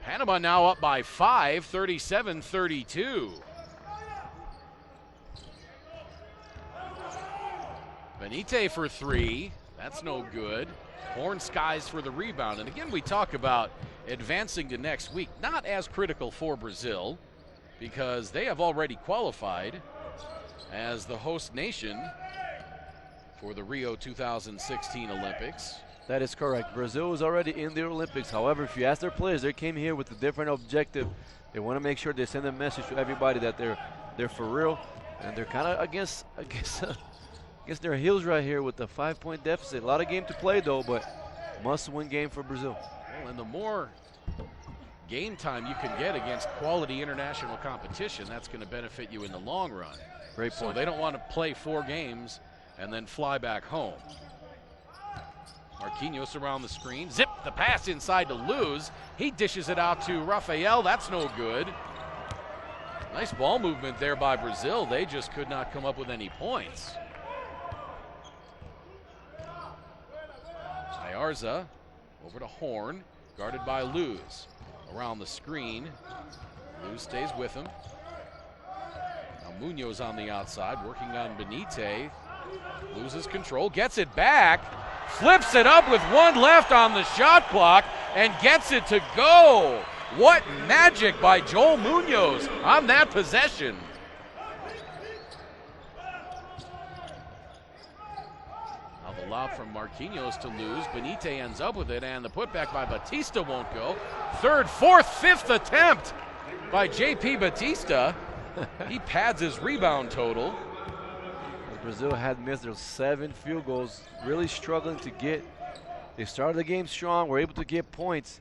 Panama now up by 5, 37-32. Benite for 3, that's no good. Horn skies for the rebound. And again, we talk about advancing to next week. Not as critical for Brazil because they have already qualified as the host nation for the Rio 2016 Olympics. That is correct. Brazil is already in the Olympics. However, if you ask their players, they came here with a different objective. They want to make sure they send a message to everybody that they're for real, and they're kind of against their heels right here with the 5-point deficit. A lot of game to play though, but must-win game for Brazil. Well, and the more game time you can get against quality international competition, that's going to benefit you in the long run. Great point. So they don't want to play 4 games and then fly back home. Marquinhos around the screen. Zip the pass inside to Luz. He dishes it out to Rafael. That's no good. Nice ball movement there by Brazil. They just could not come up with any points. Ayarza over to Horn. Guarded by Luz. Around the screen. Luz stays with him. Now Munoz on the outside, working on Benite. Loses control, gets it back, flips it up with 1 left on the shot clock, and gets it to go. What magic by Joel Munoz on that possession. Now the lob from Marquinhos to Luz. Benite ends up with it, and the putback by Batista won't go. 3rd, 4th, 5th attempt by JP Batista. He pads his rebound total. Brazil had missed their 7 field goals, really struggling to get. They started the game strong, were able to get points,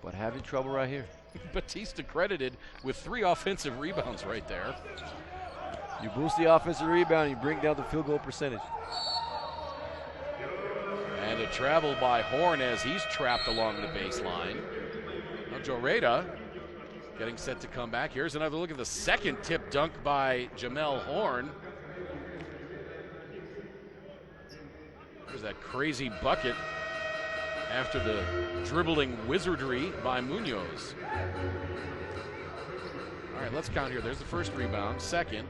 but having trouble right here. Batista credited with 3 offensive rebounds right there. You boost the offensive rebound, you bring down the field goal percentage. And a travel by Horn as he's trapped along the baseline. Now Joreda getting set to come back. Here's another look at the second tip dunk by Jamel Horn. There's that crazy bucket after the dribbling wizardry by Munoz. All right, let's count here. There's the first rebound, second.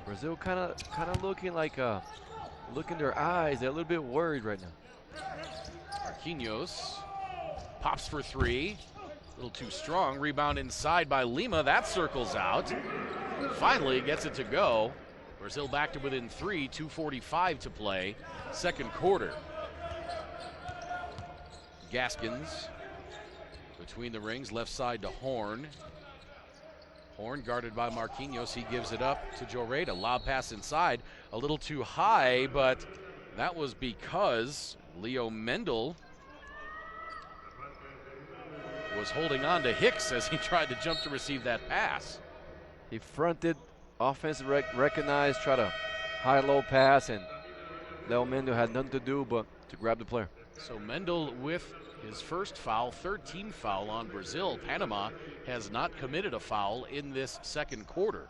Brazil kind of looking like look in their eyes. They're a little bit worried right now. Marquinhos Pops for three. A little too strong. Rebound inside by Lima. That circles out. Finally gets it to go. Brazil back to within three. 2:45 to play. Second quarter. Gaskins between the rings. Left side to Horn. Horn guarded by Marquinhos. He gives it up to Joreda. Lob pass inside. A little too high, but that was because Leo Mendel was holding on to Hicks as he tried to jump to receive that pass. He fronted, offense recognized, tried a high-low pass, and Leo Mendel had nothing to do but to grab the player. So Mendel with his first foul, third team foul on Brazil. Panama has not committed a foul in this second quarter.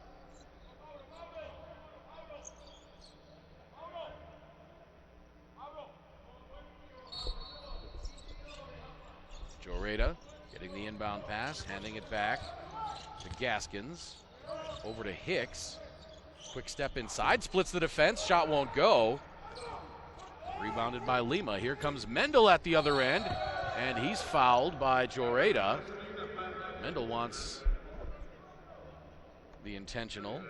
Joreda getting the inbound pass, handing it back to Gaskins. Over to Hicks. Quick step inside, splits the defense, shot won't go. Rebounded by Lima. Here comes Mendel at the other end, and he's fouled by Joreda. Mendel wants the intentional.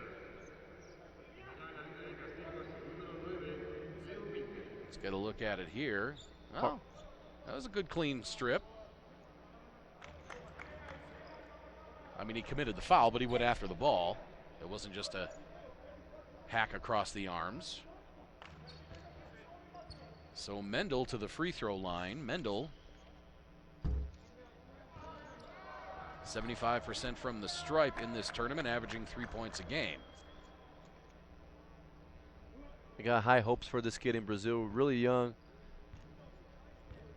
Let's get a look at it here. Oh, that was a good clean strip. I mean, he committed the foul, but he went after the ball. It wasn't just a hack across the arms. So Mendel to the free throw line. Mendel, 75% from the stripe in this tournament, averaging 3 points a game. They got high hopes for this kid in Brazil, really young.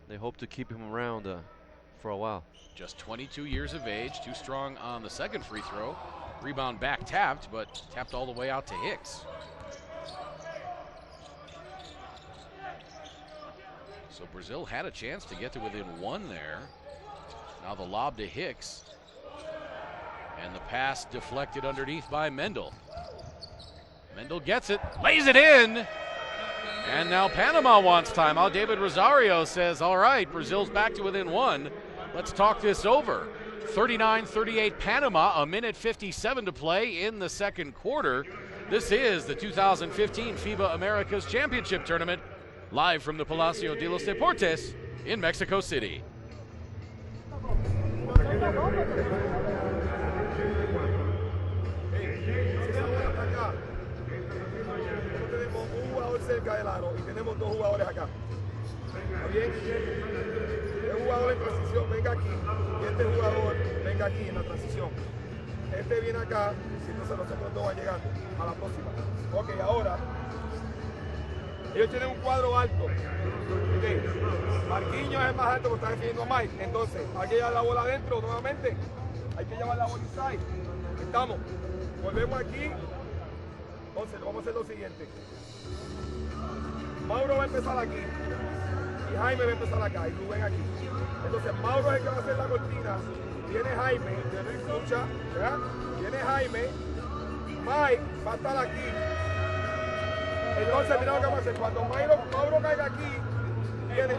They hope to keep him around for a while. Just 22 years of age, too strong on the second free throw. Rebound back tapped, but tapped all the way out to Hicks. So Brazil had a chance to get to within one there. Now the lob to Hicks. And the pass deflected underneath by Mendel. Mendel gets it, lays it in. And now Panama wants timeout. David Rosario says, all right, Brazil's back to within one. Let's talk this over. 39-38 Panama, a minute 57 to play in the second quarter. This is the 2015 FIBA Americas Championship Tournament, live from the Palacio de los Deportes in Mexico City. Cerca del aro y tenemos dos jugadores acá. ¿Está bien? Este jugador en transición venga aquí y este jugador venga aquí en la transición. Este viene acá y entonces nosotros dos van llegando a la próxima. Ok, ahora ellos tienen un cuadro alto. Okay. Marquinhos es el más alto que está defendiendo a Mike. Entonces hay que llevar la bola adentro nuevamente. Hay que llevar la bola inside. Estamos. Volvemos aquí. Entonces vamos a hacer lo siguiente. Mauro va a empezar aquí y Jaime va a empezar acá y Rubén aquí. Entonces Mauro es el que va a hacer la cortina. Viene Jaime, que no escucha, ¿verdad? Viene Jaime, Mike va a estar aquí. Entonces mira lo que va a hacer. Cuando Mauro caiga aquí, viene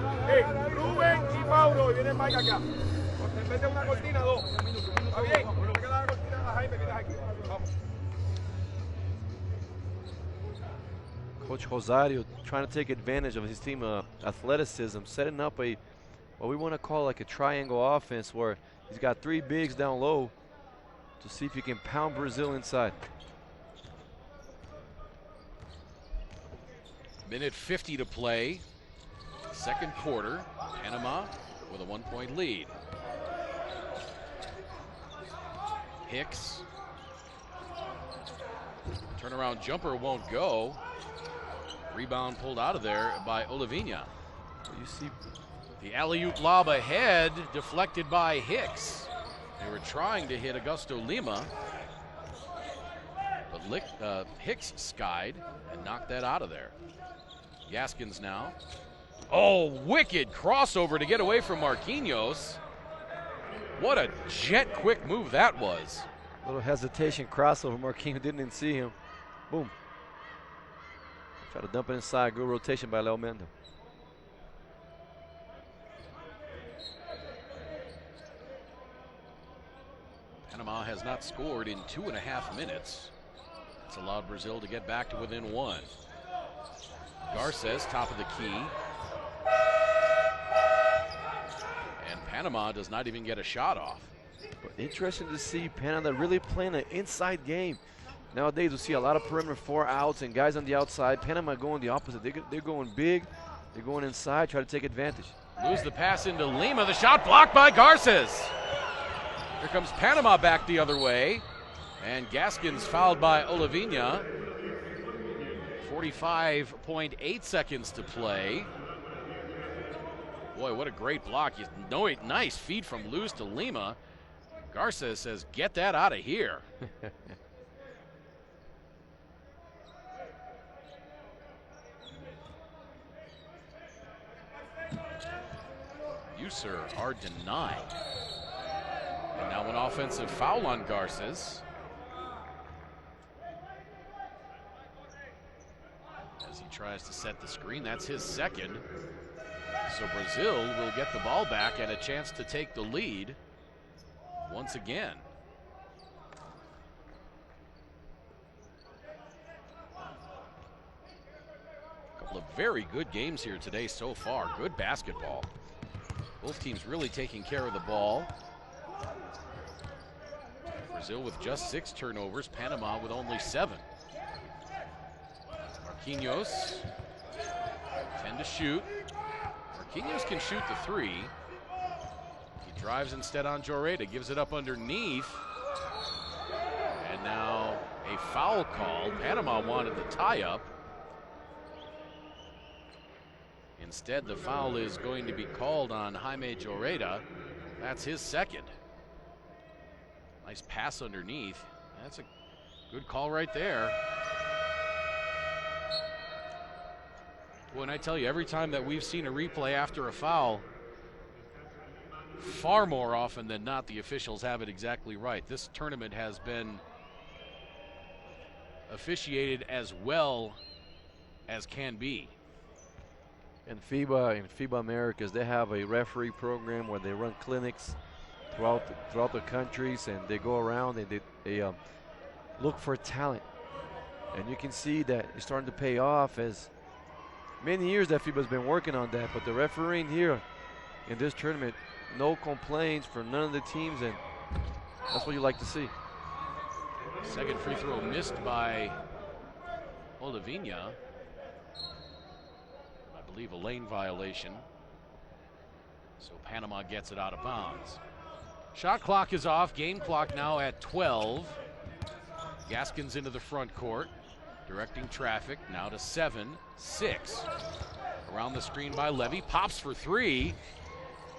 Rubén y Mauro y viene Mike acá. En vez de una cortina, dos. ¿Está bien? Hay que dar la cortina a Jaime, vienes aquí. Vamos. Coach Rosario trying to take advantage of his team athleticism, setting up a what we want to call like a triangle offense where he's got three bigs down low to see if he can pound Brazil inside. Minute 50 to play. Second quarter. Panama with a 1-point lead. Hicks. Turnaround jumper won't go. Rebound pulled out of there by Olivinha. You see the alley-oop lob ahead, deflected by Hicks. They were trying to hit Augusto Lima, but Hicks skied and knocked that out of there. Gaskins now. Oh, wicked crossover to get away from Marquinhos. What a jet-quick move that was. Little hesitation crossover. Marquinhos didn't even see him. Boom. Try to dump it inside. Good rotation by Leo Mendel. Panama has not scored in 2.5 minutes. It's allowed Brazil to get back to within 1. Garces, top of the key. And Panama does not even get a shot off. But interesting to see Panama really playing an inside game. Nowadays, we see a lot of perimeter 4 outs and guys on the outside. Panama going the opposite. They're going big. They're going inside, try to take advantage. Lose the pass into Lima. The shot blocked by Garces. Here comes Panama back the other way. And Gaskins fouled by Olivinha. 45.8 seconds to play. Boy, what a great block. Nice feed from Luz to Lima. Garces says, get that out of here. User are denied. And now an offensive foul on Garces. As he tries to set the screen, that's his second. So Brazil will get the ball back and a chance to take the lead once again. A couple of very good games here today so far. Good basketball. Both teams really taking care of the ball. Brazil with just 6 turnovers, Panama with only 7. Marquinhos, 10 to shoot. Marquinhos can shoot the 3. He drives instead on Joreda, gives it up underneath. And now a foul call. Panama wanted the tie-up. Instead, the foul is going to be called on Jaime Joreda. That's his second. Nice pass underneath. That's a good call right there. Boy, and I tell you, every time that we've seen a replay after a foul, far more often than not, the officials have it exactly right. This tournament has been officiated as well as can be. And FIBA Americas, they have a referee program where they run clinics throughout the countries, and they go around and they look for talent. And you can see that it's starting to pay off, as many years that FIBA's been working on that. But the refereeing here in this tournament, no complaints from none of the teams, and that's what you like to see. Second free throw missed by Olivinha. I believe a lane violation. So Panama gets it out of bounds. Shot clock is off. Game clock now at 12. Gaskins into the front court, directing traffic now to 7-6. Around the screen by Levy. Pops for 3.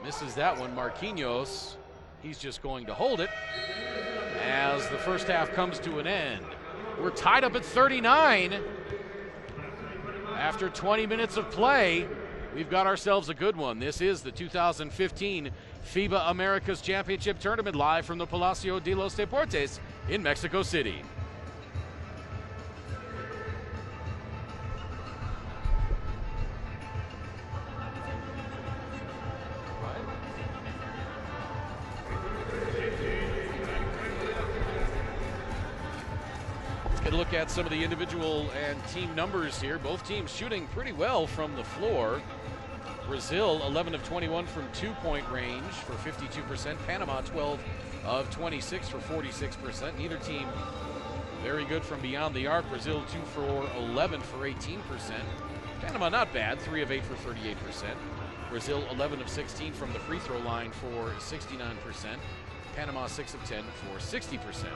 Misses that one. Marquinhos, he's just going to hold it as the first half comes to an end. We're tied up at 39. After 20 minutes of play, we've got ourselves a good one. This is the 2015 FIBA Americas Championship Tournament, live from the Palacio de los Deportes in Mexico City. Let's get a look at some of the individual and team numbers here. Both teams shooting pretty well from the floor. Brazil 11 of 21 from 2-point range for 52%. Panama 12 of 26 for 46%. Neither team very good from beyond the arc. Brazil 2 for 11 for 18%. Panama not bad, 3 of 8 for 38%. Brazil 11 of 16 from the free throw line for 69%. Panama 6 of 10 for 60%.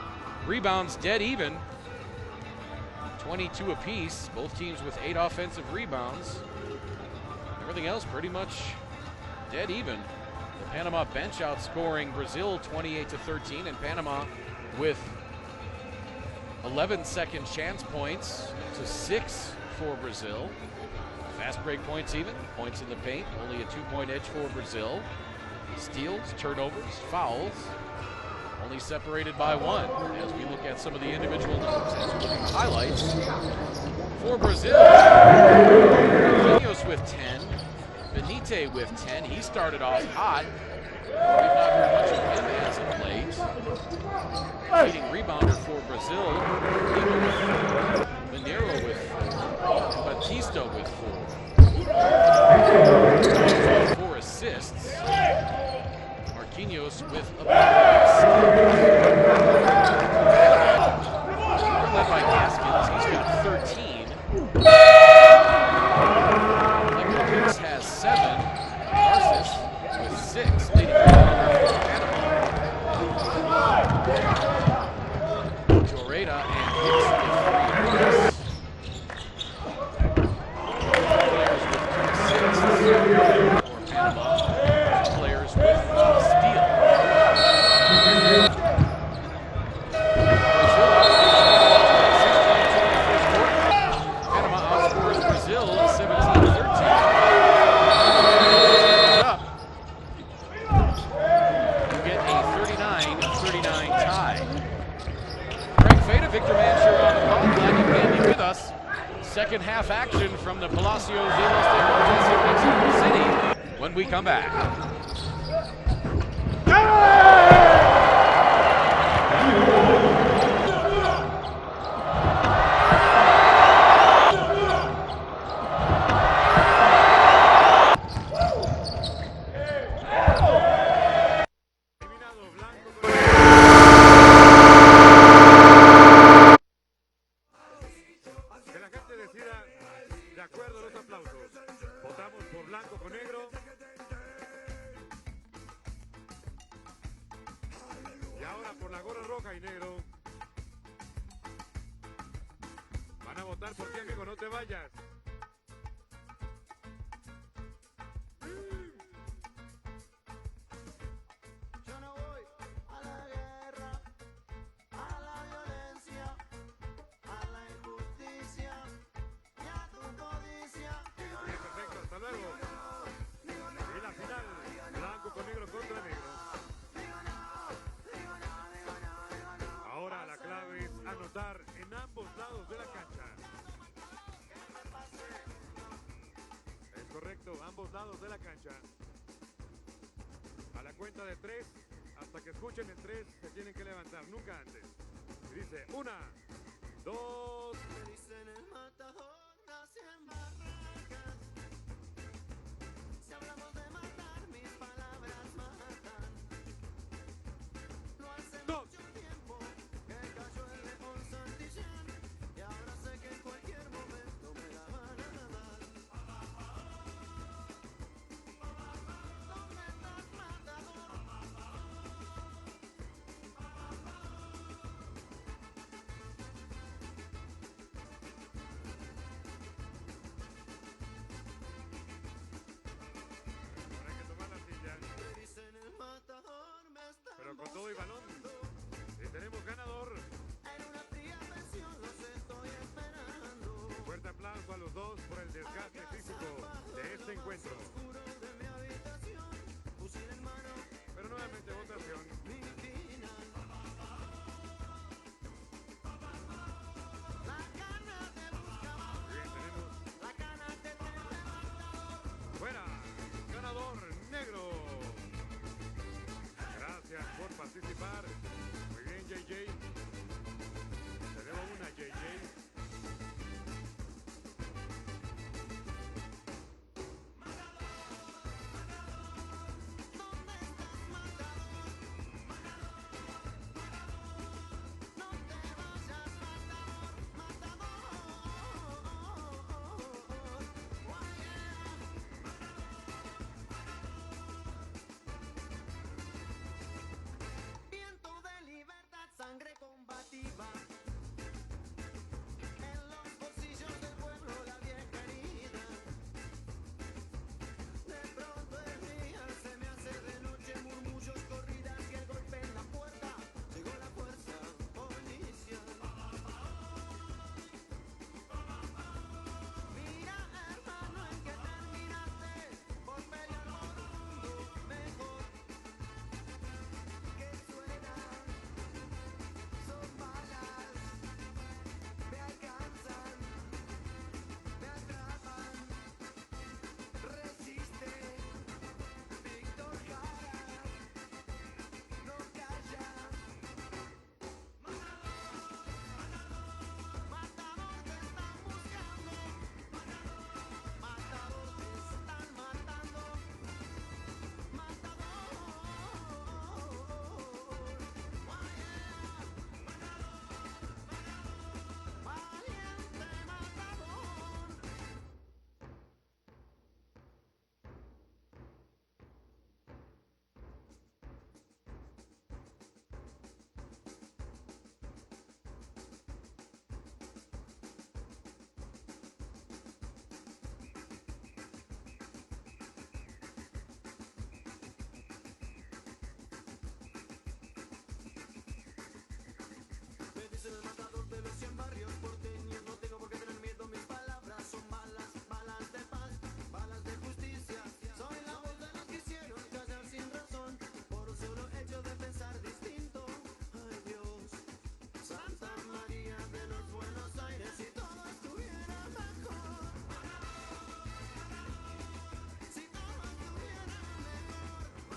Rebounds dead even, 22 apiece. Both teams with 8 offensive rebounds. Everything else pretty much dead even. The Panama bench outscoring Brazil 28-13, and Panama with 11 second chance points to 6 for Brazil. Fast break points even, points in the paint, only a 2-point edge for Brazil. Steals, turnovers, fouls, only separated by 1. As we look at some of the individual numbers, as we look at the highlights for Brazil. Marquinhos with 10, Benite with 10. He started off hot. We've not heard much of him as of late. Leading rebounder for Brazil. Eagle with 4. Mineiro with 4. And Batista with 4. 4 assists. Marquinhos with a assist. Led by Gaskins. He's got 13. Lepidopix has 7. Narcissus with 6, leading rebounder for Panama. Joreda and Hicks with 3 assists. Players with 2 assists for Panama. Players with 1 steal. Brazil Panama outscores Brazil 17-13. You get a 39-39 tie. Frank Feta, Victor Mancher on the call. Glad you can be with us. Second half action from the Palacio de los Deportes in Mexico City when we come back. Que la gente decida de acuerdo a los aplausos. Votamos por blanco con negro. Y ahora por la gorra roja y negro. Van a votar por ti, amigo, no te vayas. Yo no voy a la guerra, a la violencia, a la injusticia y a tu codicia. Bien, perfecto, hasta luego. Y la final, blanco con negro contra negro. Ahora la clave es anotar en ambos lados de la cancha. Es correcto, ambos lados de la cancha. A la cuenta de 3, hasta que escuchen el 3, se tienen que levantar, nunca antes. Y dice, 1, 2. Me dicen el matador, nací en Barracas. Si hablamos de matar, mis palabras matan. No hace mucho tiempo que cayó el león Santillán, y ahora sé que en cualquier momento me la van a dar. ¿Dónde estás, matador? Habrá que tomar la silla, Me dicen el matador, me están pero con todo y balón. Y tenemos ganador. en una fría pensión, los estoy esperando. Fuerte aplauso a los dos por el desgaste físico de este encuentro. Oscuro de mi habitación, fusil en mano, Pero nuevamente votación. mi final. La cana te busca, Bien, tenemos la cana te tiene levantado. fuera, ganador negro. Gracias por participar. Muy bien, JJ. Te debo una, JJ.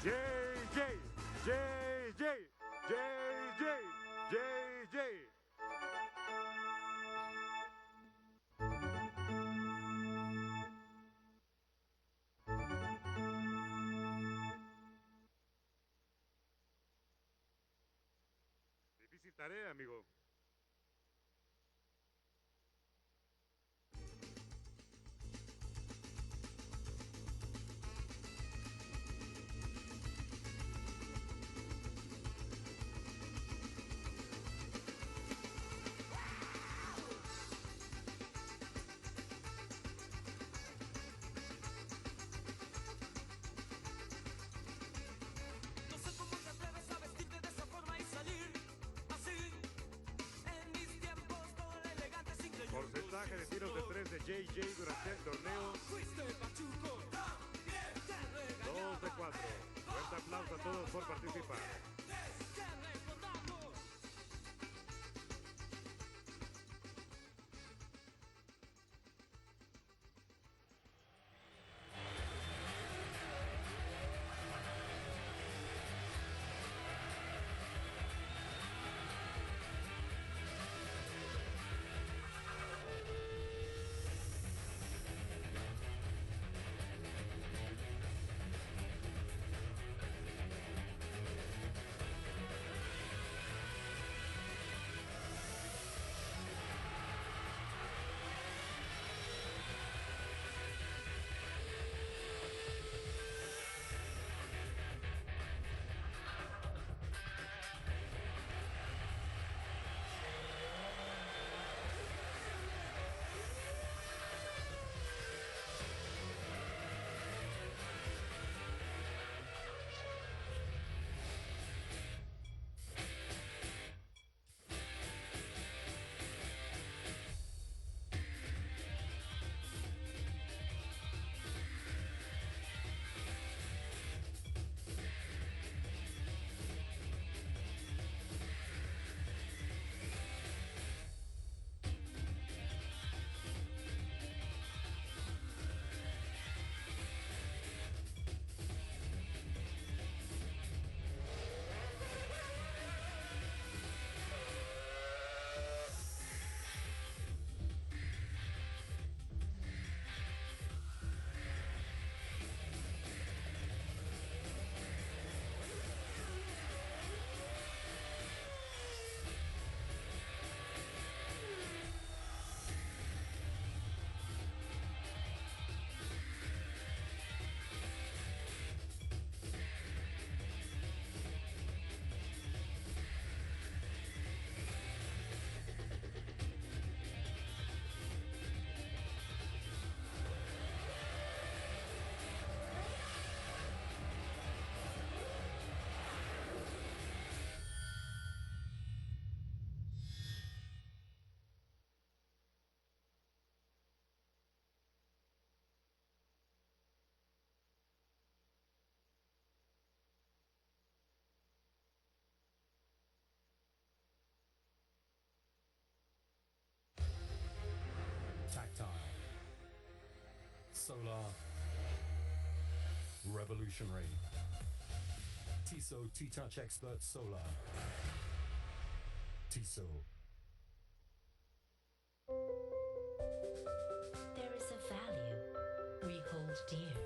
JJ, JJ, JJ, JJ. Difícil tarea, amigo. No sé cómo te atreves a vestirte de esa forma y salir así. En mis tiempos todo era elegante sin creer. Porcentaje de tiros de 3 de JJ durante el torneo. Fuiste pachuco, 2 de 4. Fuerte aplauso a todos por participar. te recordamos. Tactile, solar, revolutionary. TISO T-Touch Expert Solar. TISO. There is a value we hold dear.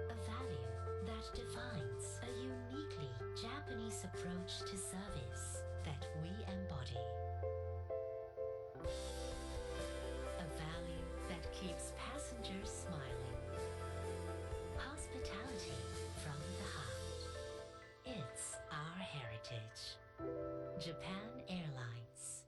A value that defines a uniquely Japanese approach to service that we embody. A value that keeps passengers smiling. Hospitality from the heart. It's our heritage. Japan Airlines.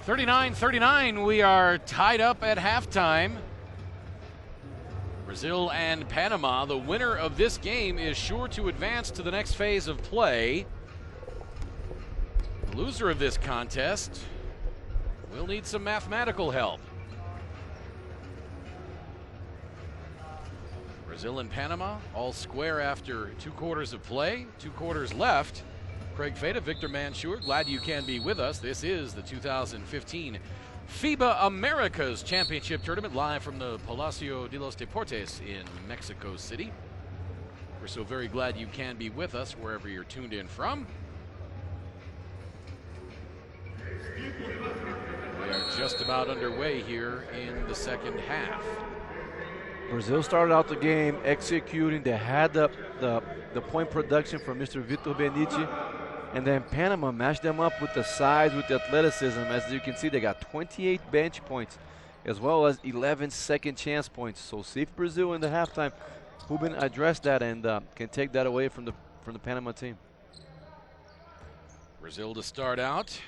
39-39, we are tied up at halftime. Brazil and Panama, the winner of this game is sure to advance to the next phase of play. The loser of this contest will need some mathematical help. Brazil and Panama all square after 2 quarters of play, 2 quarters left. Craig Fada, Victor Mansur, glad you can be with us. This is the 2015 FIBA Americas Championship Tournament, live from the Palacio de los Deportes in Mexico City. We're so very glad you can be with us wherever you're tuned in from. We are just about underway here in the second half. Brazil started out the game executing. They had the point production from Mr. Vitor Benici. And then Panama matched them up with the size, with the athleticism. As you can see, they got 28 bench points as well as 11 second chance points. So see if Brazil in the halftime, Ruben addressed that and can take that away from the Panama team. Brazil to start out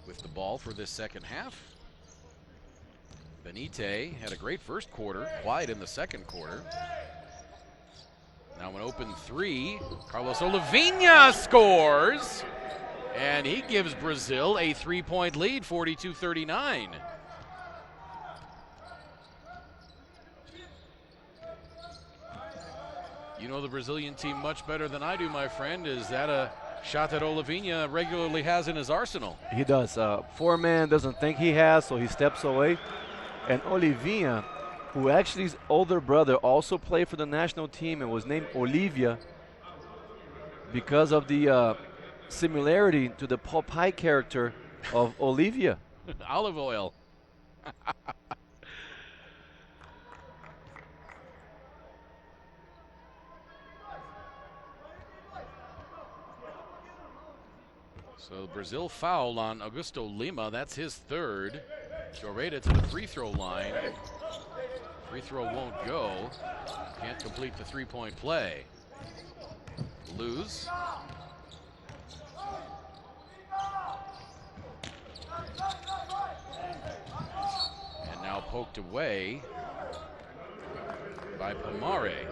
with the ball for this second half. Benite had a great first quarter, quiet in the second quarter. Now an open 3, Carlos Olivinha scores, and he gives Brazil a 3-point lead, 42-39. You know the Brazilian team much better than I do, my friend. Is that a shot that Olivinha regularly has in his arsenal? He does. Foreman doesn't think he has, so he steps away. And Olivinha, who actually his older brother also played for the national team and was named Olivia because of the similarity to the Popeye character of Olivia. Olive oil. So Brazil fouled on Augusto Lima. That's his third. Joreda to the free throw line. Free throw won't go. Can't complete the 3-point play. Lose. And now poked away by Pomare.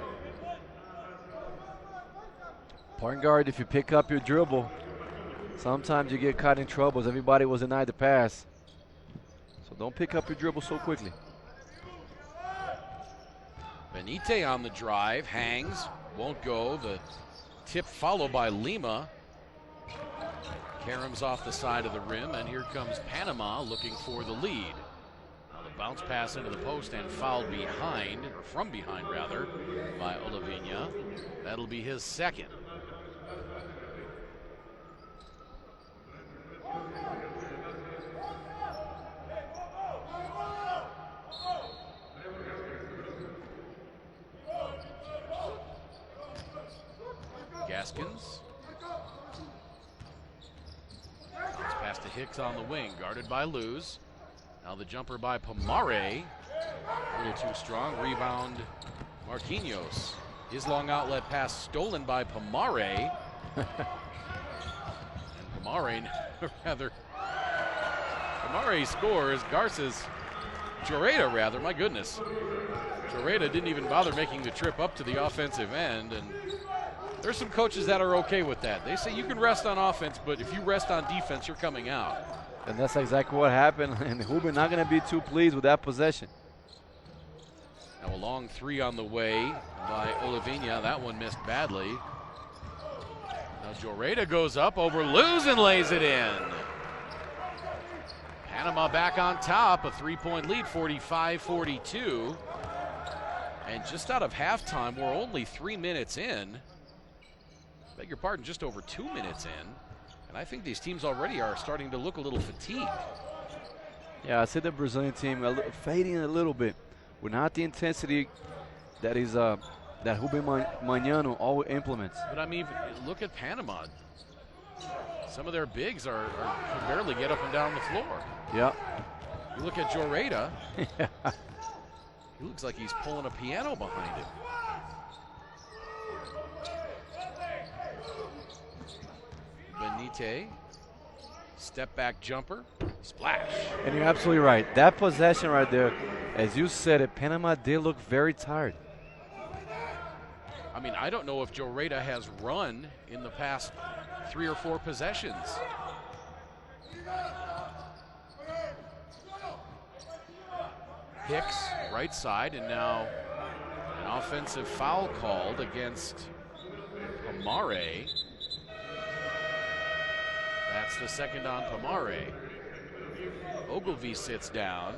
Point guard, if you pick up your dribble, sometimes you get caught in trouble as everybody was denied the pass. So don't pick up your dribble so quickly. Benite on the drive, hangs, won't go. The tip followed by Lima. Karam's off the side of the rim, and here comes Panama looking for the lead. Now the bounce pass into the post and fouled behind, or from behind rather, by Olivinha. That'll be his second. Gaskins. Bounce pass to Hicks on the wing, guarded by Luz. Now the jumper by Pomare. A little too strong. Rebound, Marquinhos. His long outlet pass stolen by Pomare. And Pomare, rather, Pomare scores. Joreda, rather, my goodness. Joreda didn't even bother making the trip up to the offensive end, and there's some coaches that are okay with that. They say you can rest on offense, but if you rest on defense, you're coming out. And that's exactly what happened, and Ruben not going to be too pleased with that possession. Now a long 3 on the way by Olivinha. That one missed badly. Now Joreda goes up over Luz and lays it in. Panama back on top, a 3-point lead, 45-42. And just out of halftime, we're only 3 minutes in. Beg your pardon, just over 2 minutes in. And I think these teams already are starting to look a little fatigued. Yeah, I see the Brazilian team fading a little bit. With not the intensity that is that Ruben Magnano always implements. But I mean, look at Panama. Some of their bigs can barely get up and down the floor. Yeah. You look at Joreda. He looks like he's pulling a piano behind him. Benite Step back jumper, splash. And you're absolutely right. That possession right there, as you said it, Panama did look very tired. I mean, I don't know if Joreda has run in the past 3 or 4 possessions. Hicks, right side, and now an offensive foul called against Pomare. That's the second on Pomare. Ogilvy sits down.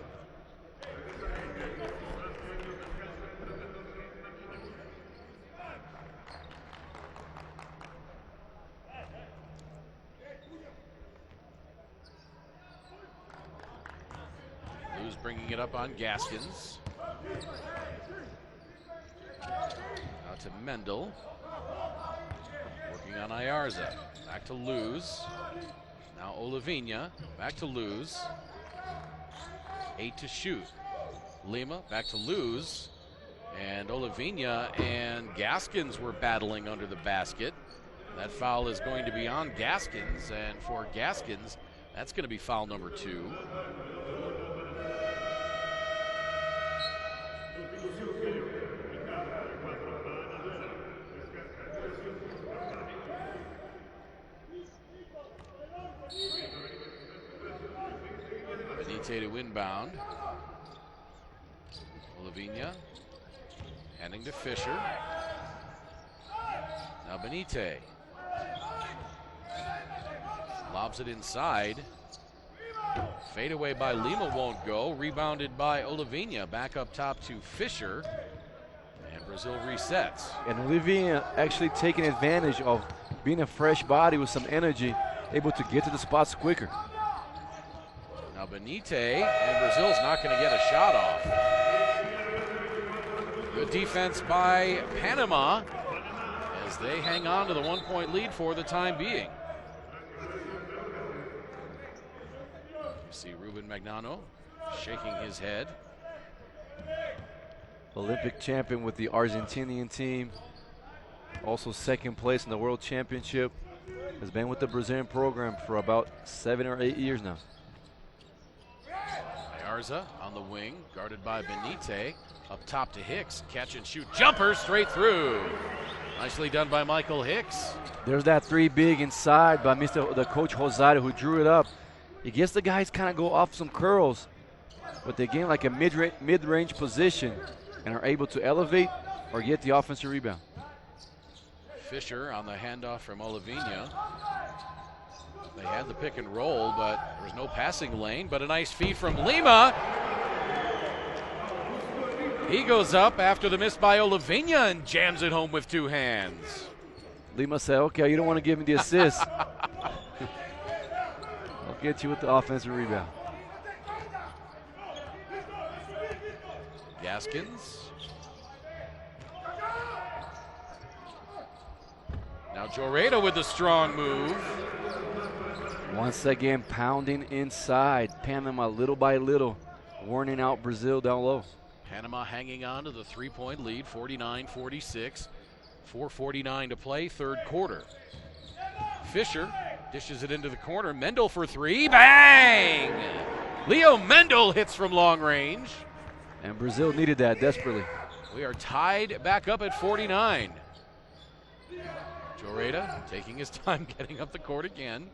Lou's bringing it up on Gaskins. Now to Mendel. Working on Ayarza. Back to Luz. Now Olivinha. Back to Luz. 8 to shoot. Lima back to Luz. And Olivinha and Gaskins were battling under the basket. That foul is going to be on Gaskins. And for Gaskins, that's going to be foul number 2. Benite to inbound. Olivinha handing to Fisher. Now Benite lobs it inside. Fade away by Lima won't go. Rebounded by Olivinha. Back up top to Fisher. And Brazil resets. And Olivinha actually taking advantage of being a fresh body with some energy, able to get to the spots quicker. Now Benite, and Brazil's not going to get a shot off. Good defense by Panama as they hang on to the 1-point lead for the time being. You see Ruben Magnano shaking his head. Olympic champion with the Argentinian team. Also second place in the World Championship. Has been with the Brazilian program for about 7 or 8 years now. Ayarza on the wing, guarded by Benite. Up top to Hicks. Catch and shoot jumper straight through. Nicely done by Michael Hicks. There's that 3 big inside by the coach Rosario who drew it up. He gets the guys kind of go off some curls, but they gain like a mid-range position and are able to elevate or get the offensive rebound. Fisher on the handoff from Olivinha. They had the pick and roll, but there was no passing lane, but a nice feed from Lima. He goes up after the miss by Olivinha and jams it home with 2 hands. Lima said, okay, you don't want to give me the assist. I'll get you with the offensive rebound. Gaskins. Now Joreda with the strong move. Once again, pounding inside. Panama little by little, warning out Brazil down low. Panama hanging on to the 3-point lead, 49-46. 4:49 to play, third quarter. Fisher dishes it into the corner. Mendel for 3. Bang! Leo Mendel hits from long range. And Brazil needed that desperately. We are tied back up at 49. Joreda taking his time getting up the court again.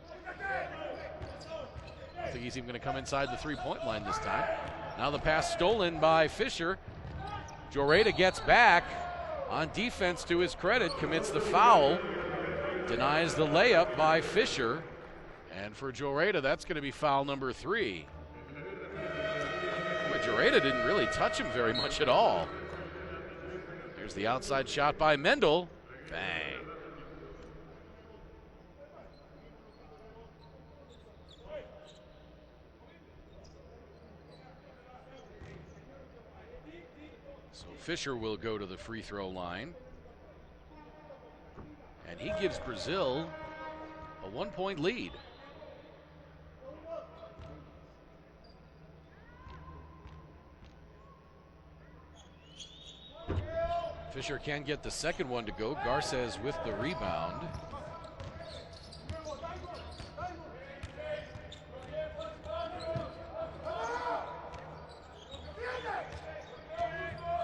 I think he's even going to come inside the 3-point line this time. Now the pass stolen by Fisher. Joreda gets back. On defense, to his credit, commits the foul. Denies the layup by Fisher. And for Joreda, that's going to be foul number 3. But Joreda didn't really touch him very much at all. Here's the outside shot by Mendel. Bang. So Fisher will go to the free throw line. And he gives Brazil a 1-point lead. Fisher can get the second one to go. Garces with the rebound.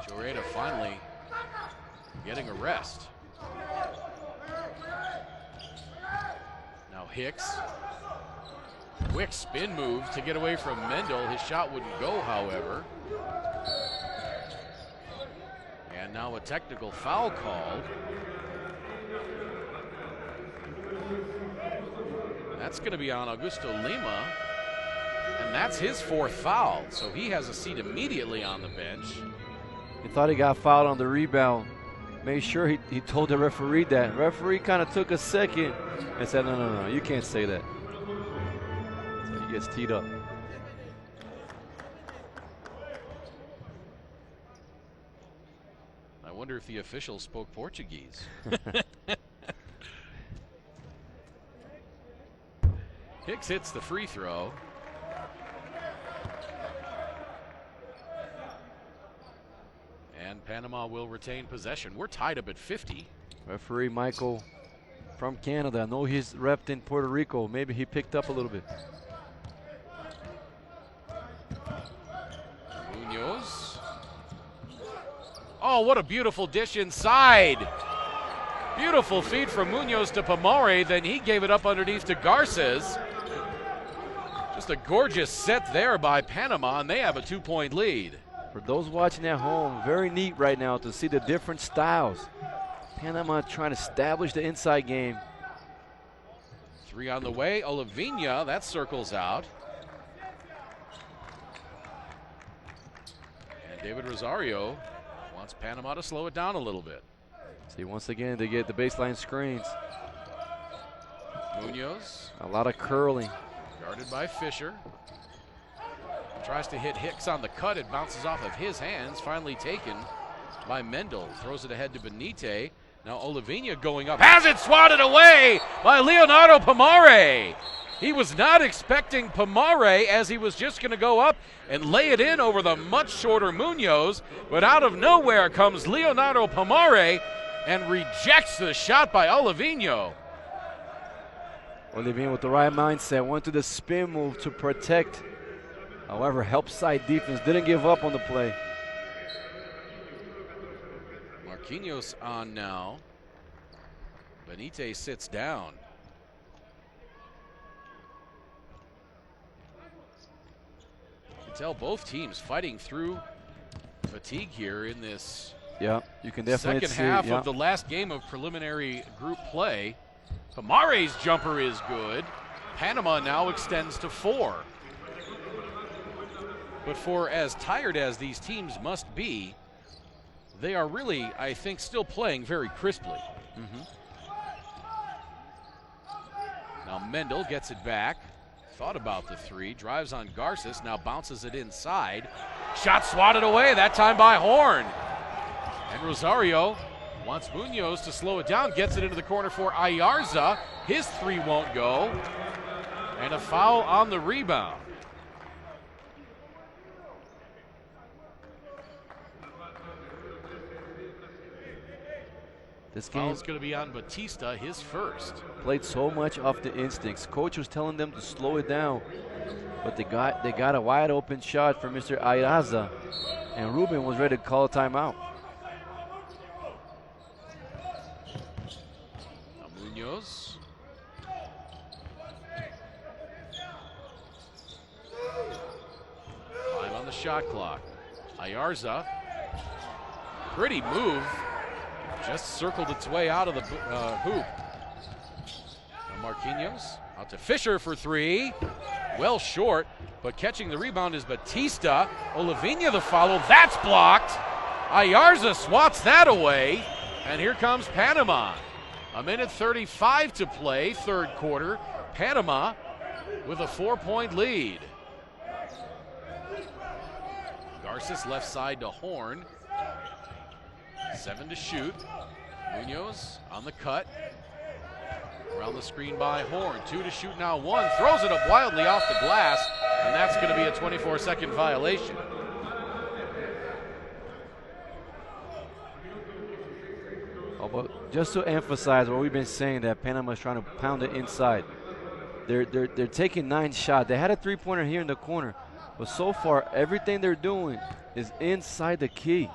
Torreira finally getting a rest. Now Hicks. Quick spin move to get away from Mendel. His shot wouldn't go, however. And now a technical foul called. That's going to be on Augusto Lima. And that's his 4th foul. So he has a seat immediately on the bench. He thought he got fouled on the rebound. Made sure he told the referee that. Referee kind of took a second and said, no, you can't say that. So he gets teed up. I wonder if the official spoke Portuguese. Hicks hits the free throw. And Panama will retain possession. We're tied up at 50. Referee Michael from Canada. I know he's repped in Puerto Rico. Maybe he picked up a little bit. Munoz. Oh, what a beautiful dish inside. Beautiful feed from Munoz to Pomare. Then he gave it up underneath to Garces. Just a gorgeous set there by Panama, and they have a 2-point lead. For those watching at home, very neat right now to see the different styles. Panama trying to establish the inside game. 3 on the way. Olivinha, that circles out. And David Rosario wants Panama to slow it down a little bit. See, once again, they get the baseline screens. Munoz. A lot of curling. Guarded by Fisher. Tries to hit Hicks on the cut. It bounces off of his hands. Finally taken by Mendel. Throws it ahead to Benite. Now Olivinha going up. Has it swatted away by Leonardo Pomare. He was not expecting Pomare, as he was just going to go up and lay it in over the much shorter Munoz. But out of nowhere comes Leonardo Pomare and rejects the shot by Olivinha. Olivinha with the right mindset. Went to the spin move to protect. However, help side defense didn't give up on the play. Marquinhos on now. Benite sits down. You can tell both teams fighting through fatigue here in this Yeah, you can definitely second see half yeah. of the last game of preliminary group play. Pomare's jumper is good. Panama now extends to 4. But for as tired as these teams must be, they are really, I think, still playing very crisply. Now Mendel gets it back. Thought about the 3. Drives on Garces. Now bounces it inside. Shot swatted away, that time by Horn. And Rosario wants Munoz to slow it down. Gets it into the corner for Ayarza. His 3 won't go. And a foul on the rebound. This game Foul's going to be on Batista, his first. played so much off the instincts. Coach was telling them to slow it down, but they got a wide open shot from Mr. Ayarza, and Ruben was ready to call a timeout. Now Munoz. Five on the shot clock. Ayarza. Pretty move. Just circled its way out of the hoop. Now Marquinhos out to Fisher for 3. Well short, but catching the rebound is Batista. Olivinha the follow. That's blocked. Ayarza swats that away. And here comes Panama. 1:35 to play, third quarter. Panama with a 4-point lead. Garces left side to Horn. 7 to shoot. Munoz on the cut. Around the screen by Horn. 2 to shoot now. 1. Throws it up wildly off the glass. And that's going to be a 24-second violation. Oh, but just to emphasize what we've been saying, that Panama's trying to pound it inside. They're taking 9 shots. They had a 3-pointer here in the corner, but so far everything they're doing is inside the key.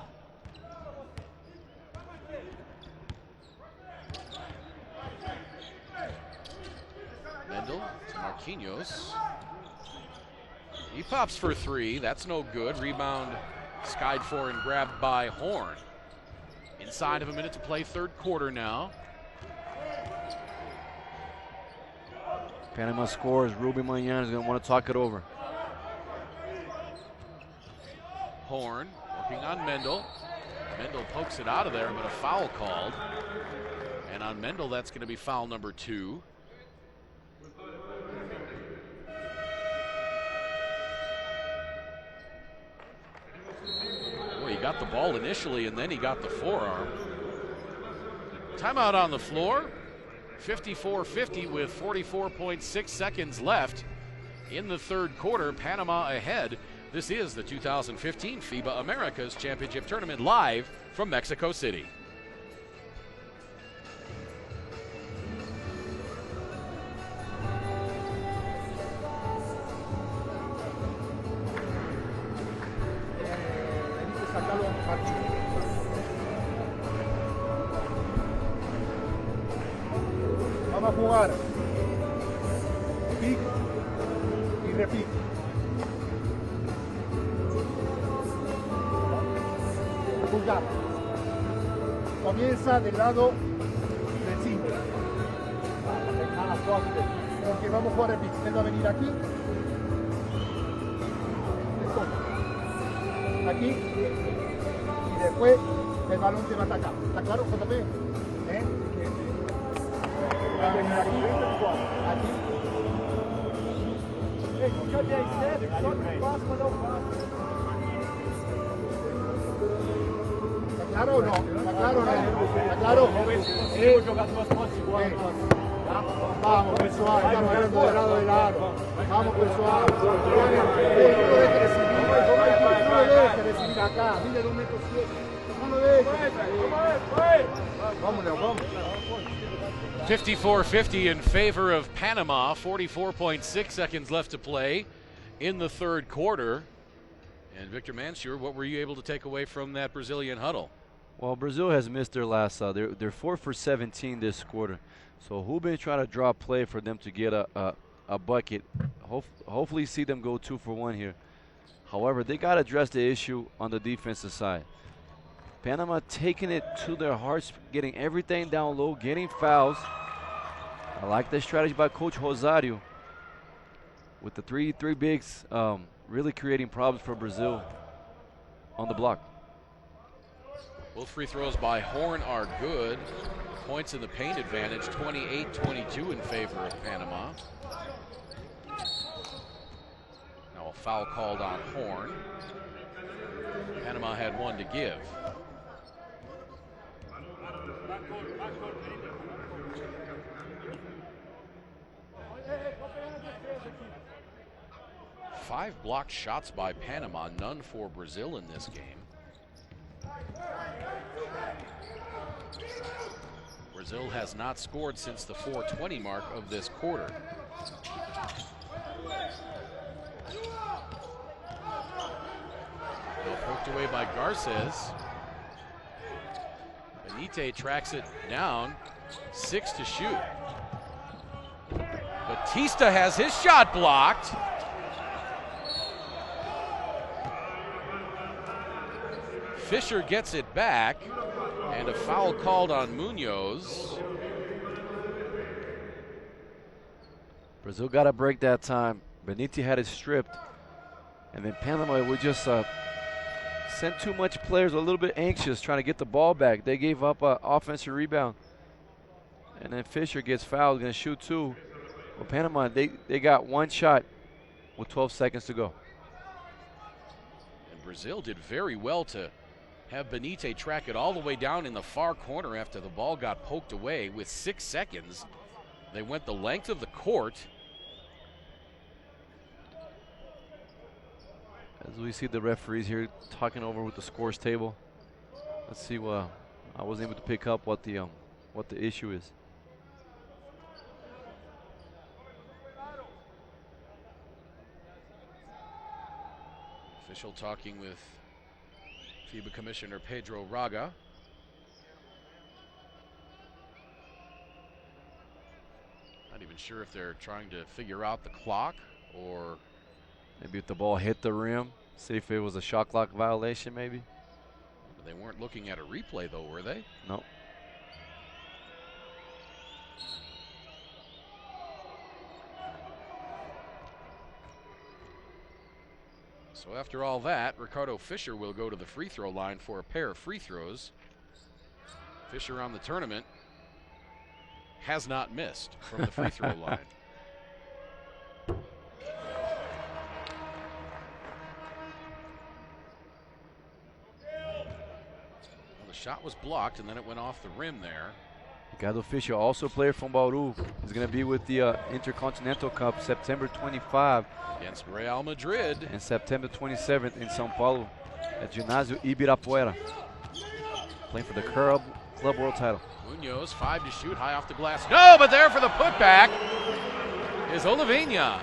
Marquinhos. He pops for three. That's no good. Rebound skied for and grabbed by Horn. Inside of a minute to play, third quarter now. Panama scores. Ruben Mañana is going to want to talk it over. Horn working on Mendel. Mendel pokes it out of there, but a foul called. And on Mendel, that's going to be foul number 2. Boy, he got the ball initially, and then he got the forearm. Timeout on the floor. 54-50 with 44.6 seconds left in the third quarter. Panama ahead. This is the 2015 FIBA Americas Championship Tournament live from Mexico City. Vamos a jugar. Pick y repique. Jugar. Comienza del lado del 5. Porque vamos a jugar el pick. Él va a venir aquí. Aquí. Y después el balón te va a atacar. ¿Está claro, JP? Va a venir aquí. Aquí. Escúchate ahí, Seth. Só que passa, mas não passa. ¿Está claro o no? ¿Está claro o no? ¿Está claro? Vamos, pessoal, estamos jugando del lado del aro. Vamos, pessoal. No lo deje recibir. No lo deje recibir acá. Mire 2 metros 7. No lo deje. Vamos, Leo, vamos. 54-50 in favor of Panama. 44.6 seconds left to play in the third quarter. And Victor Mansur, what were you able to take away from that Brazilian huddle? Well, Brazil has missed their last. They're 4 for 17 this quarter. So Ruben trying to draw play for them to get a bucket. Hopefully see them go 2 for 1 here. However, they got to address the issue on the defensive side. Panama taking it to their hearts, getting everything down low, getting fouls. I like the strategy by Coach Rosario with the three bigs really creating problems for Brazil on the block. Both free throws by Horn are good. Points in the paint advantage, 28-22 in favor of Panama. Now a foul called on Horn. Panama had 1 to give. Five blocked shots by Panama, none for Brazil in this game. Brazil has not scored since the 4:20 mark of this quarter. Now poked away by Garces. Benite tracks it down, 6 to shoot. Batista has his shot blocked. Fisher gets it back, and a foul called on Munoz. Brazil got a break that time. Benite had it stripped. And then Panama would just send too much players a little bit anxious trying to get the ball back. They gave up an offensive rebound. And then Fisher gets fouled, going to shoot 2. But Panama, they got 1 shot with 12 seconds to go. And Brazil did very well to have Benite track it all the way down in the far corner after the ball got poked away with 6 seconds. They went the length of the court. As we see the referees here talking over with the scores table. Let's see what I wasn't able to pick up what the issue is. Official talking with FIBA Commissioner Pedro Raga. Not even even sure if they're trying to figure out the clock or maybe if the ball hit the rim, see if it was a shot clock violation maybe. They weren't looking at a replay though, were they? No. So after all that, Ricardo Fisher will go to the free throw line for a pair of free throws. Fisher on the tournament has not missed from the free throw line. Well, the shot was blocked and then it went off the rim there. Ricardo Fisher, also player from Bauru, is going to be with the Intercontinental Cup September 25 against Real Madrid and September 27th in São Paulo at Ginásio Ibirapuera, playing for the Club World title. Munoz, 5 to shoot, high off the glass. No, but there for the putback is Oliveira.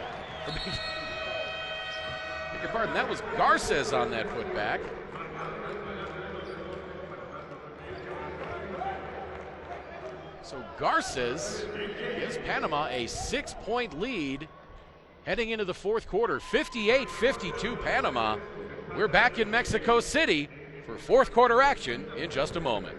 Beg your pardon, that was Garces on that putback. So Garces gives Panama a 6-point lead heading into the fourth quarter. 58-52 Panama. We're back in Mexico City for fourth quarter action in just a moment.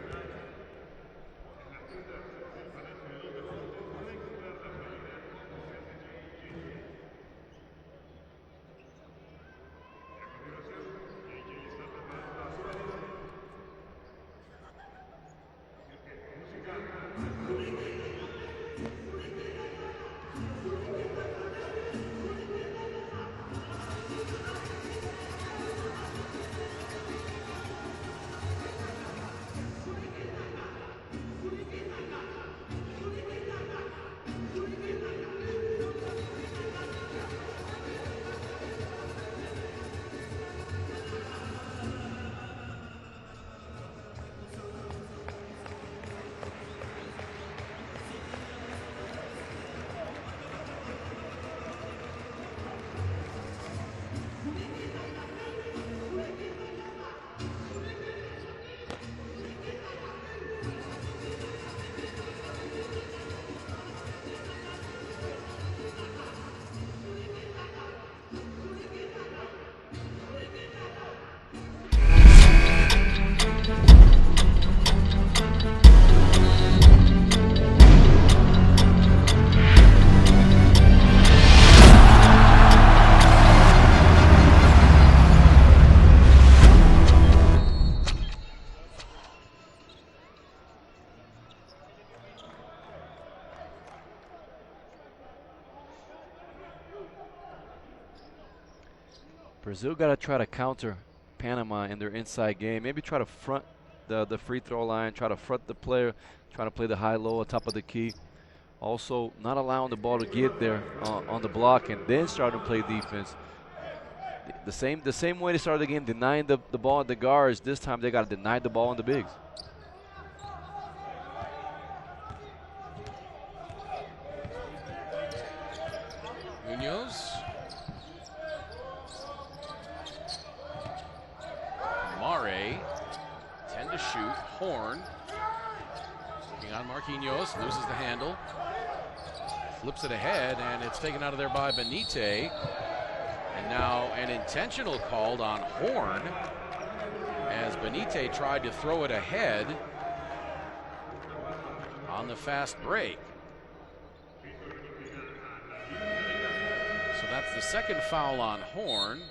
Brazil got to try to counter Panama in their inside game. Maybe try to front the free throw line, try to front the player, try to play the high-low on top of the key. Also, not allowing the ball to get there on the block and then start to play defense. The same way they started the game, denying the ball at the guards. This time they got to deny the ball on the bigs. Munoz. Mare, 10 to shoot. Horn, looking on Marquinhos, loses the handle. Flips it ahead, and it's taken out of there by Benite. And now an intentional called on Horn as Benite tried to throw it ahead on the fast break. So that's the second foul on Horn.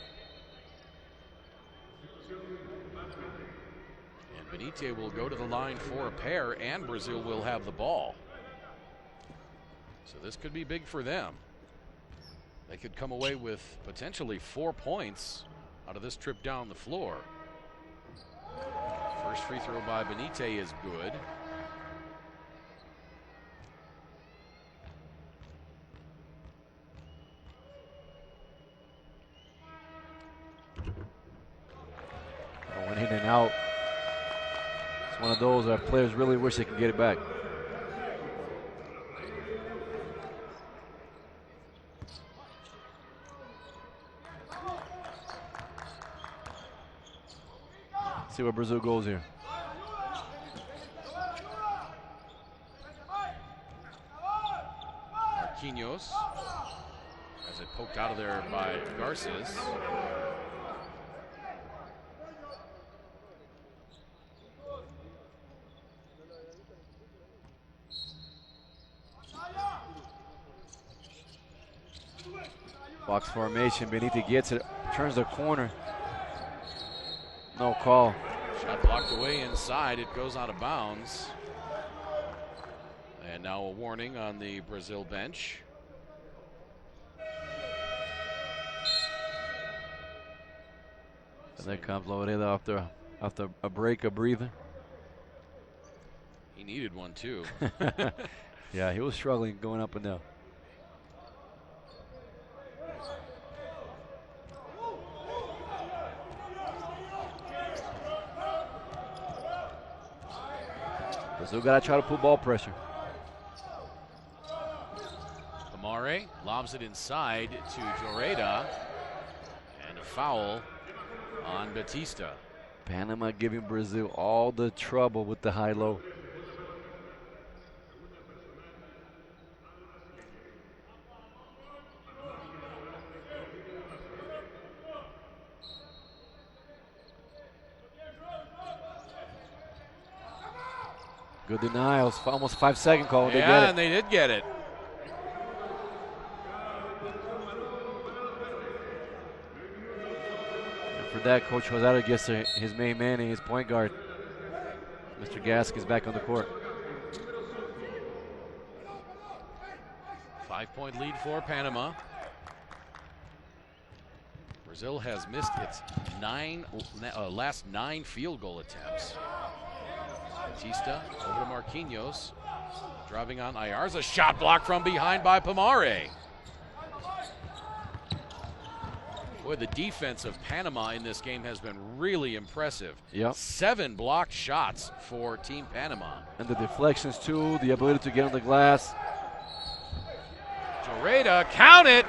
And Benite will go to the line for a pair, and Brazil will have the ball. So this could be big for them. They could come away with potentially 4 points out of this trip down the floor. First free throw by Benite is good. Going in and out. It's one of those our players really wish they could get it back. See where Brazil goes here. Marquinhos. As it poked out of there by Garces. Box formation. Benitez gets it, turns the corner. No call. Shot blocked away inside. It goes out of bounds. And now a warning on the Brazil bench. And there comes Loreda after a break, a breather. He needed one too. Yeah, he was struggling going up and down. Brazil got to try to put ball pressure. Amare lobs it inside to Joreda. And a foul on Batista. Panama giving Brazil all the trouble with the high-low. Good denials, almost 5-second call. Yeah, they get it. and they did get it. And for that, Coach Rosado gets his main man and his point guard. Mr. Gaskins back on the court. 5-point lead for Panama. Brazil has missed its last 9 field goal attempts. Batista over to Marquinhos. Driving on Ayarza. Shot blocked from behind by Pomare. Boy, the defense of Panama in this game has been really impressive. Yep. 7 blocked shots for Team Panama. And the deflections too, the ability to get on the glass. Joreda, count it!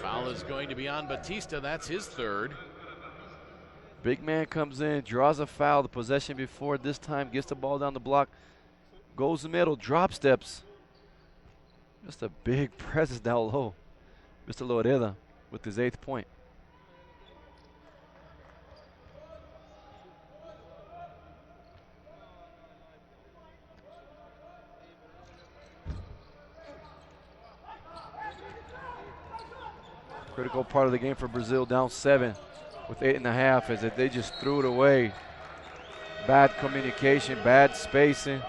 Foul is going to be on Batista. That's his 3rd. Big man comes in, draws a foul. The possession before, this time gets the ball down the block, goes the middle, drop steps. Just a big presence down low. Mr. Loreda with his 8th point. Critical part of the game for Brazil, down 7 with 8.5, as if they just threw it away. Bad communication, bad spacing.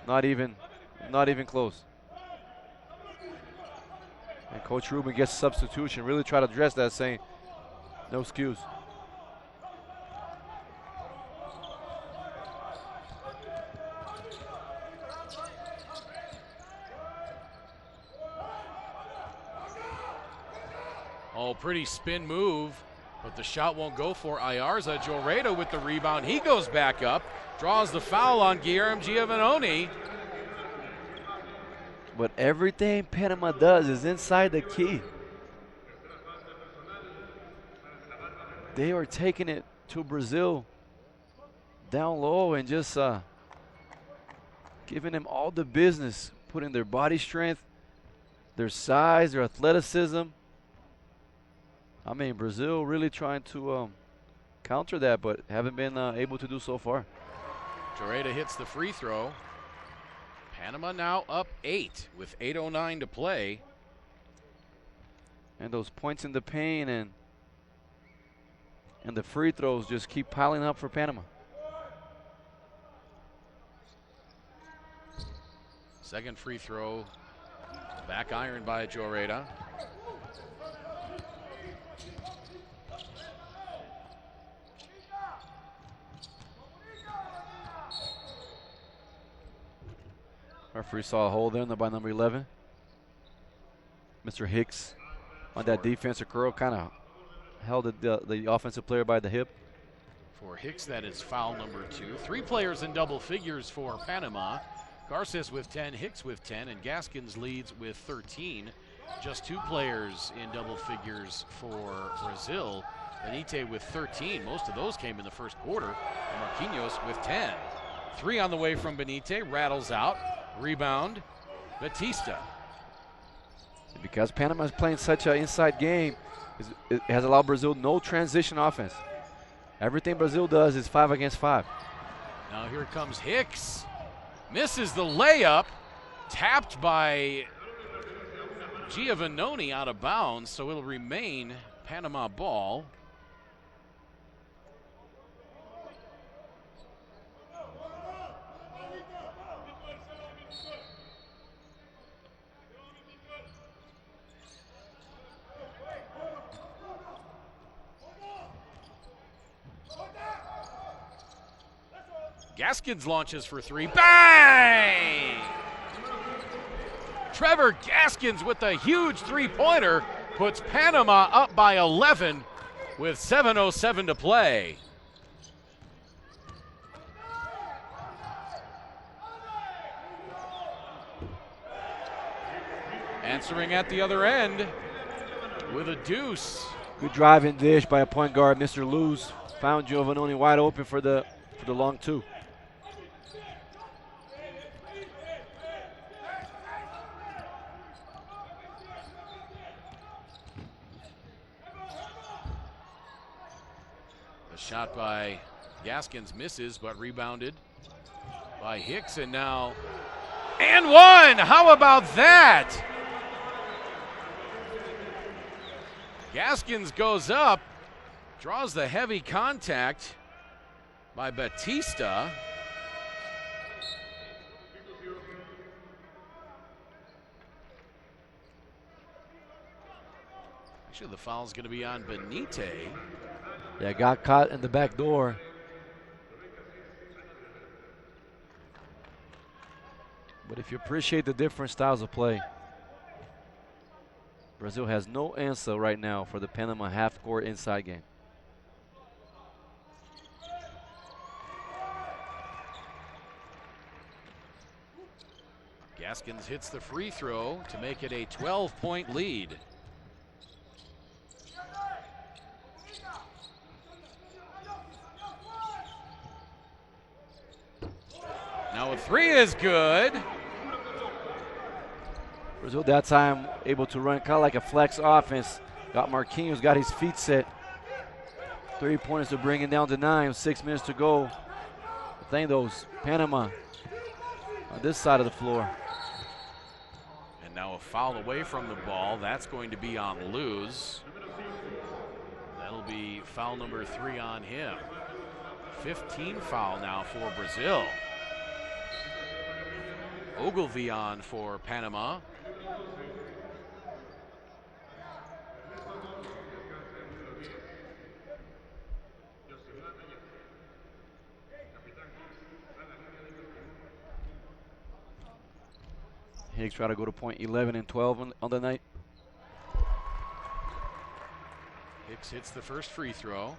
Not even close. And Coach Rubin gets a substitution, really try to address that, saying no excuse. Oh, pretty spin move, but the shot won't go for Ayarza. Joreda with the rebound. He goes back up, draws the foul on Guillermo Giovannoni. But everything Panama does is inside the key. They are taking it to Brazil down low and just giving them all the business, putting their body strength, their size, their athleticism. I mean, Brazil really trying to counter that, but haven't been able to do so far. Joreda hits the free throw. Panama now up 8 with 8:09 to play. And those points in the paint and the free throws just keep piling up for Panama. Second free throw, back iron by Joreda. Referee saw a hole there by number 11. Mr. Hicks on that defensive curl kind of held the offensive player by the hip. For Hicks, that is foul number 2. 3 players in double figures for Panama. Garces with 10, Hicks with 10, and Gaskins leads with 13. Just 2 players in double figures for Brazil. Benite with 13. Most of those came in the first quarter. And Marquinhos with 10. 3 on the way from Benite. Rattles out. Rebound. Batista. Because Panama is playing such an inside game, it has allowed Brazil no transition offense. Everything Brazil does is 5 against 5. Now here comes Hicks. Misses the layup. Tapped by Giovannoni out of bounds, so it'll remain Panama ball. Gaskins launches for 3. Bang! Trevor Gaskins with a huge three-pointer puts Panama up by 11 with 7:07 to play. Answering at the other end with a deuce. Good driving dish by a point guard, Mr. Luz. Found Giovannoni wide open for the long 2. The shot by Gaskins misses, but rebounded by Hicks, and now and one. How about that? Gaskins goes up, draws the heavy contact by Batista. Actually, the foul's going to be on Benite. Yeah, got caught in the back door. But if you appreciate the different styles of play, Brazil has no answer right now for the Panama half-court inside game. Gaskins hits the free throw to make it a 12-point lead. Now a 3 is good. Brazil that time able to run kind of like a flex offense. Got Marquinhos, got his feet set. 3-pointers to bring it down to 9, 6 minutes to go. I think those Panama on this side of the floor. And now a foul away from the ball. That's going to be on Luz. That'll be foul number 3 on him. 15 foul now for Brazil. Ogilvy on for Panama. Higgs try to go to point 11 and 12 on the night. Hicks hits the first free throw.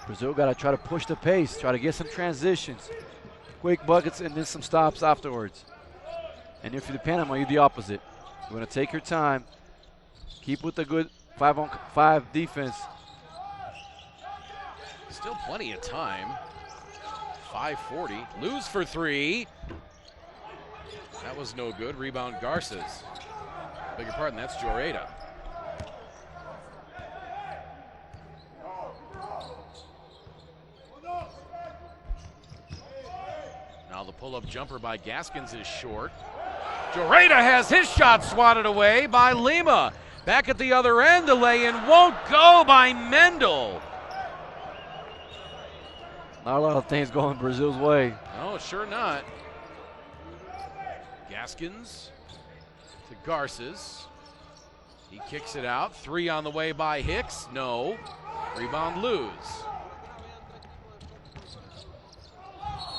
Brazil got to try to push the pace, try to get some transitions, quick buckets, and then some stops afterwards. And if you're the Panama, you're the opposite. You want to take your time, keep with the good 5-on-5 defense. Still plenty of time. 5:40. Luz for 3. That was no good. Rebound Garces. Beg your pardon, that's Joreda. Now the pull-up jumper by Gaskins is short. Joreda has his shot swatted away by Lima. Back at the other end, the lay-in won't go by Mendel. Not a lot of things going Brazil's way. No, sure not. Gaskins to Garces. He kicks it out. 3 on the way by Hicks. No. Rebound Luz.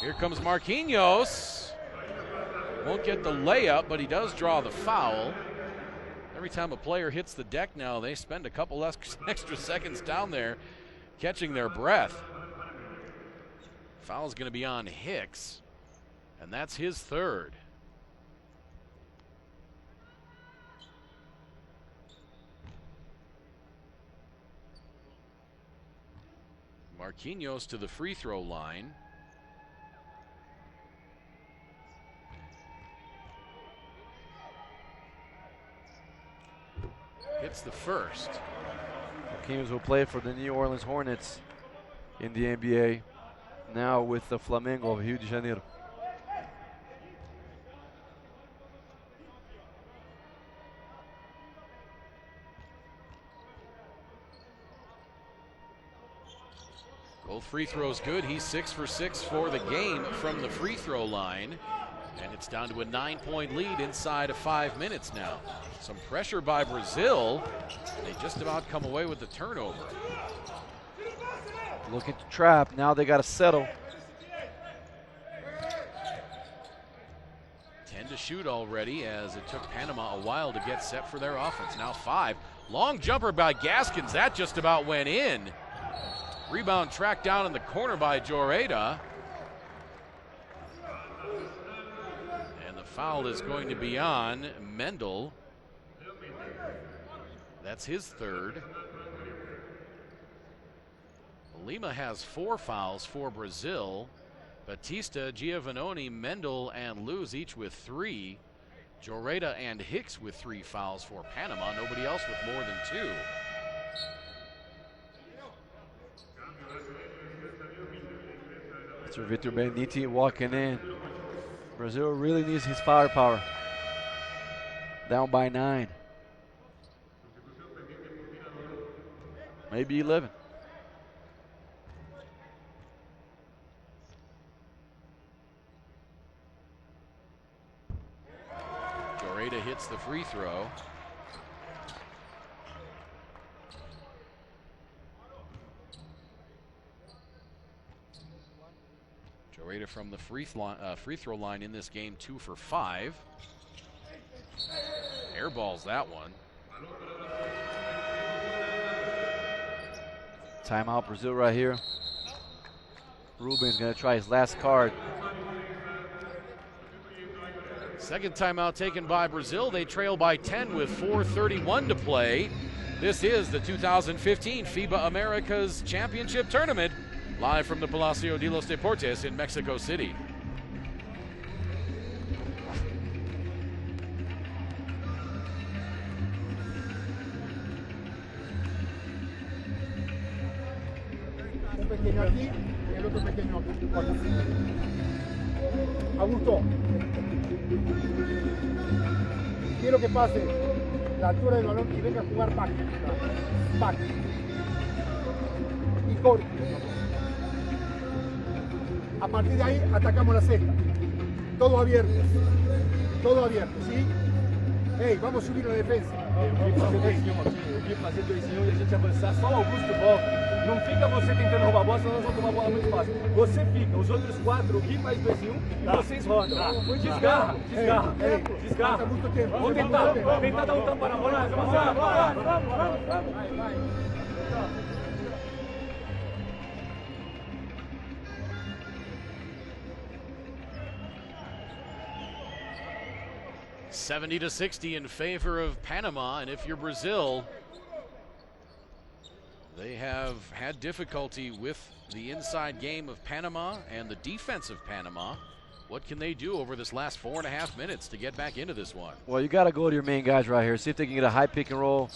Here comes Marquinhos. Won't get the layup, but he does draw the foul. Every time a player hits the deck now, they spend a couple extra seconds down there catching their breath. Foul's going to be on Hicks, and that's his third. Marquinhos to the free throw line. Hits the first. Marquinhos will play for the New Orleans Hornets in the NBA, now with the Flamengo of Rio de Janeiro. Both free throws good. He's 6 for 6 for the game from the free throw line. And it's down to a 9-point lead inside of 5 minutes now. Some pressure by Brazil. They just about come away with the turnover. Looking to trap. Now they got to settle. 10 to shoot already, as it took Panama a while to get set for their offense. Now 5. Long jumper by Gaskins. That just about went in. Rebound tracked down in the corner by Joreda. And the foul is going to be on Mendel. That's his third. Lima has 4 fouls for Brazil. Batista, Giovannoni, Mendel, and Luz each with 3. Joreda and Hicks with 3 fouls for Panama. Nobody else with more than 2. Mr. Victor Beniti walking in. Brazil really needs his firepower. Down by 9. Maybe 11. Joreda hits the free throw. Joreda from the free throw line in this game, 2 for 5. Airballs that one. Timeout Brazil right here. Ruben's going to try his last card. Second timeout taken by Brazil. They trail by 10 with 4:31 to play. This is the 2015 FIBA Americas Championship Tournament, live from the Palacio de los Deportes in Mexico City. Un pequeño aquí y el otro pequeño aquí. Augusto, quiero que pase la altura del balón y venga a jugar back. Back. Y corte. A partir de ahí atacamos la cesta. Todo abierto. Todo abierto, ¿sí? Hey, vamos a subir la defensa. O que fazer 2-1 e a gente avançar só o Augusto volta. Não fica você tentando roubar a bola, senão nós vamos tomar a bola muito fácil. Você fica, os outros 4, o Gui faz 2-1 e vocês rodam. Desgarra, desgarra, desgarra. Vamos tentar dar um tapa na bola. Vamos. 70 to 60 in favor of Panama, and if you're Brazil, they have had difficulty with the inside game of Panama and the defense of Panama. What can they do over this last 4.5 minutes to get back into this one? Well, you got to go to your main guys right here. See if they can get a high pick and roll.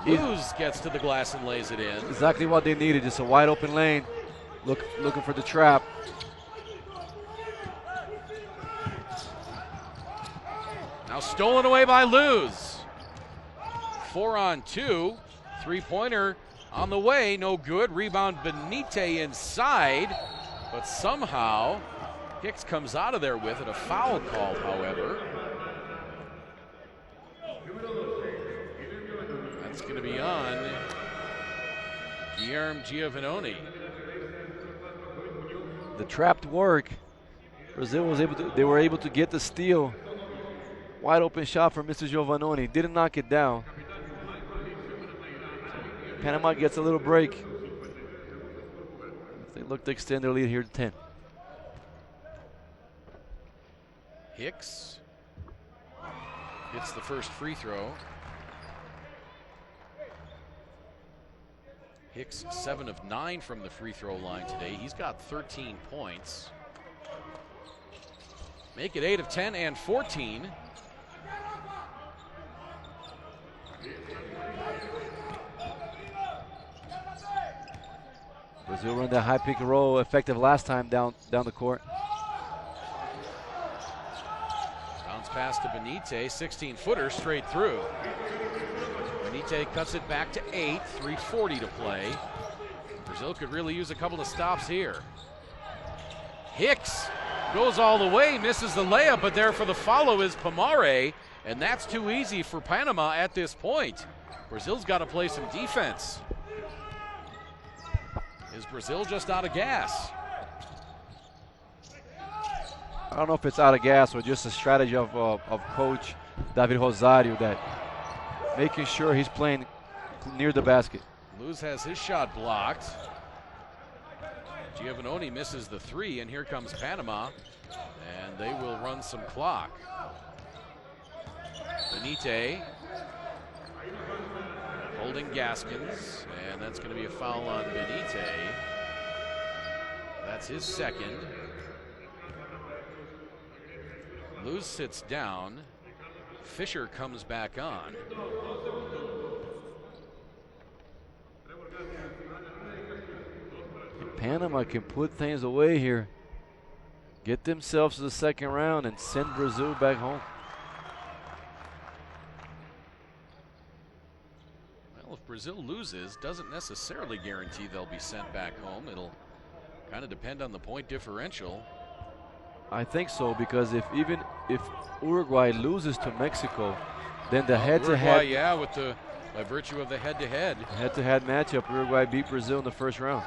Luz gets to the glass and lays it in. Exactly what they needed, just a wide open lane. Looking for the trap. Now stolen away by Luz. 4-on-2. 3-pointer on the way, no good. Rebound Benite inside, but somehow Hicks comes out of there with it. A foul called, however. That's going to be on Guilherme Giovannoni. The trapped work. Brazil they were able to get the steal. Wide open shot from Mr. Giovannoni. Didn't knock it down. Panama gets a little break. look to extend their lead here to 10. Hicks hits the first free throw. Hicks 7 of 9 from the free throw line today. He's got 13 points. Make it 8 of 10 and 14. Brazil run that high pick and roll effective last time down the court. Bounce pass to Benite, 16-footer straight through. Benite cuts it back to 8, 3:40 to play. Brazil could really use a couple of stops here. Hicks goes all the way, misses the layup, but there for the follow is Pomare, and that's too easy for Panama at this point. Brazil's got to play some defense. Is Brazil just out of gas? I don't know if it's out of gas or just a strategy of Coach David Rosario that making sure he's playing near the basket. Luz has his shot blocked. Giovanoni misses the 3, and here comes Panama, and they will run some clock. Benite holding Gaskins, and that's going to be a foul on Benite. That's his second. Luz sits down. Fisher comes back on. Panama can put things away here, get themselves to the second round, and send Brazil back home. Well, if Brazil loses, doesn't necessarily guarantee they'll be sent back home. It'll kind of depend on the point differential. I think so, because if Uruguay loses to Mexico, then the head-to-head, Uruguay, yeah, by virtue of the head-to-head matchup, Uruguay beat Brazil in the first round,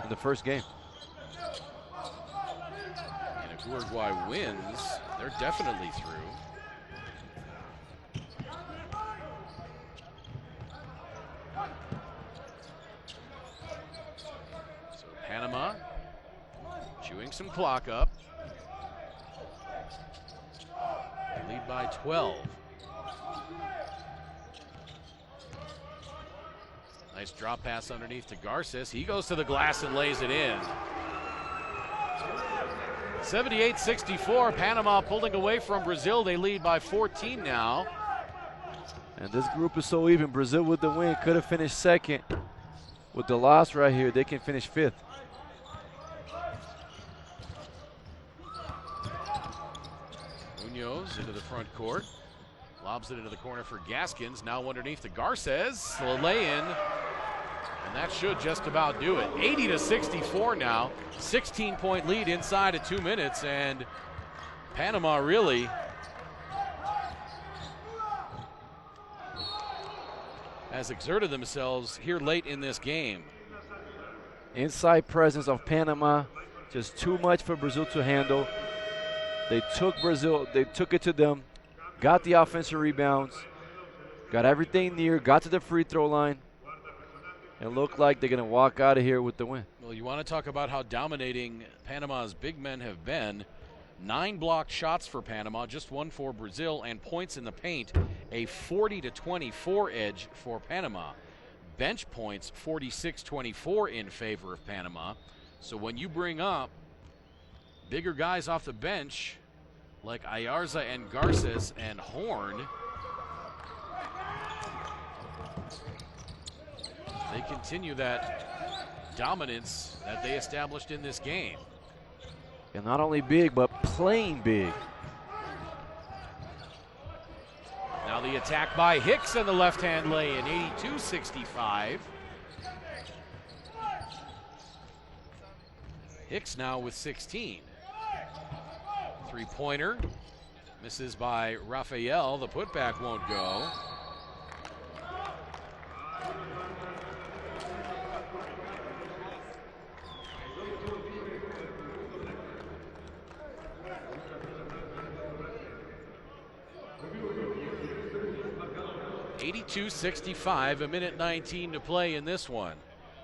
in the first game. And if Uruguay wins, they're definitely through. So Panama chewing some clock up. They lead by 12. Nice drop pass underneath to Garces. He goes to the glass and lays it in. 78-64, Panama pulling away from Brazil. They lead by 14 now. And this group is so even. Brazil with the win could have finished second. With the loss right here, they can finish 5th. Munoz into the front court. Lobs it into the corner for Gaskins. Now underneath to Garces. The lay-in. And that should just about do it. 80-64 now. 16-point lead inside of 2 minutes. And Panama really has exerted themselves here late in this game. Inside presence of Panama, just too much for Brazil to handle. They took it to them, got the offensive rebounds, got everything near, got to the free throw line, and looked like they're going to walk out of here with the win. Well, you want to talk about how dominating Panama's big men have been. 9 blocked shots for Panama, just 1 for Brazil, and points in the paint, a 40-24 edge for Panama. Bench points, 46-24 in favor of Panama. So when you bring up bigger guys off the bench like Ayarza and Garces and Horn, they continue that dominance that they established in this game. And not only big, but playing big. Now the attack by Hicks and the left-hand lay-in, 82-65. Hicks now with 16. Three-pointer, misses by Rafael. The putback won't go. $82-65, a minute 19 to play in this one.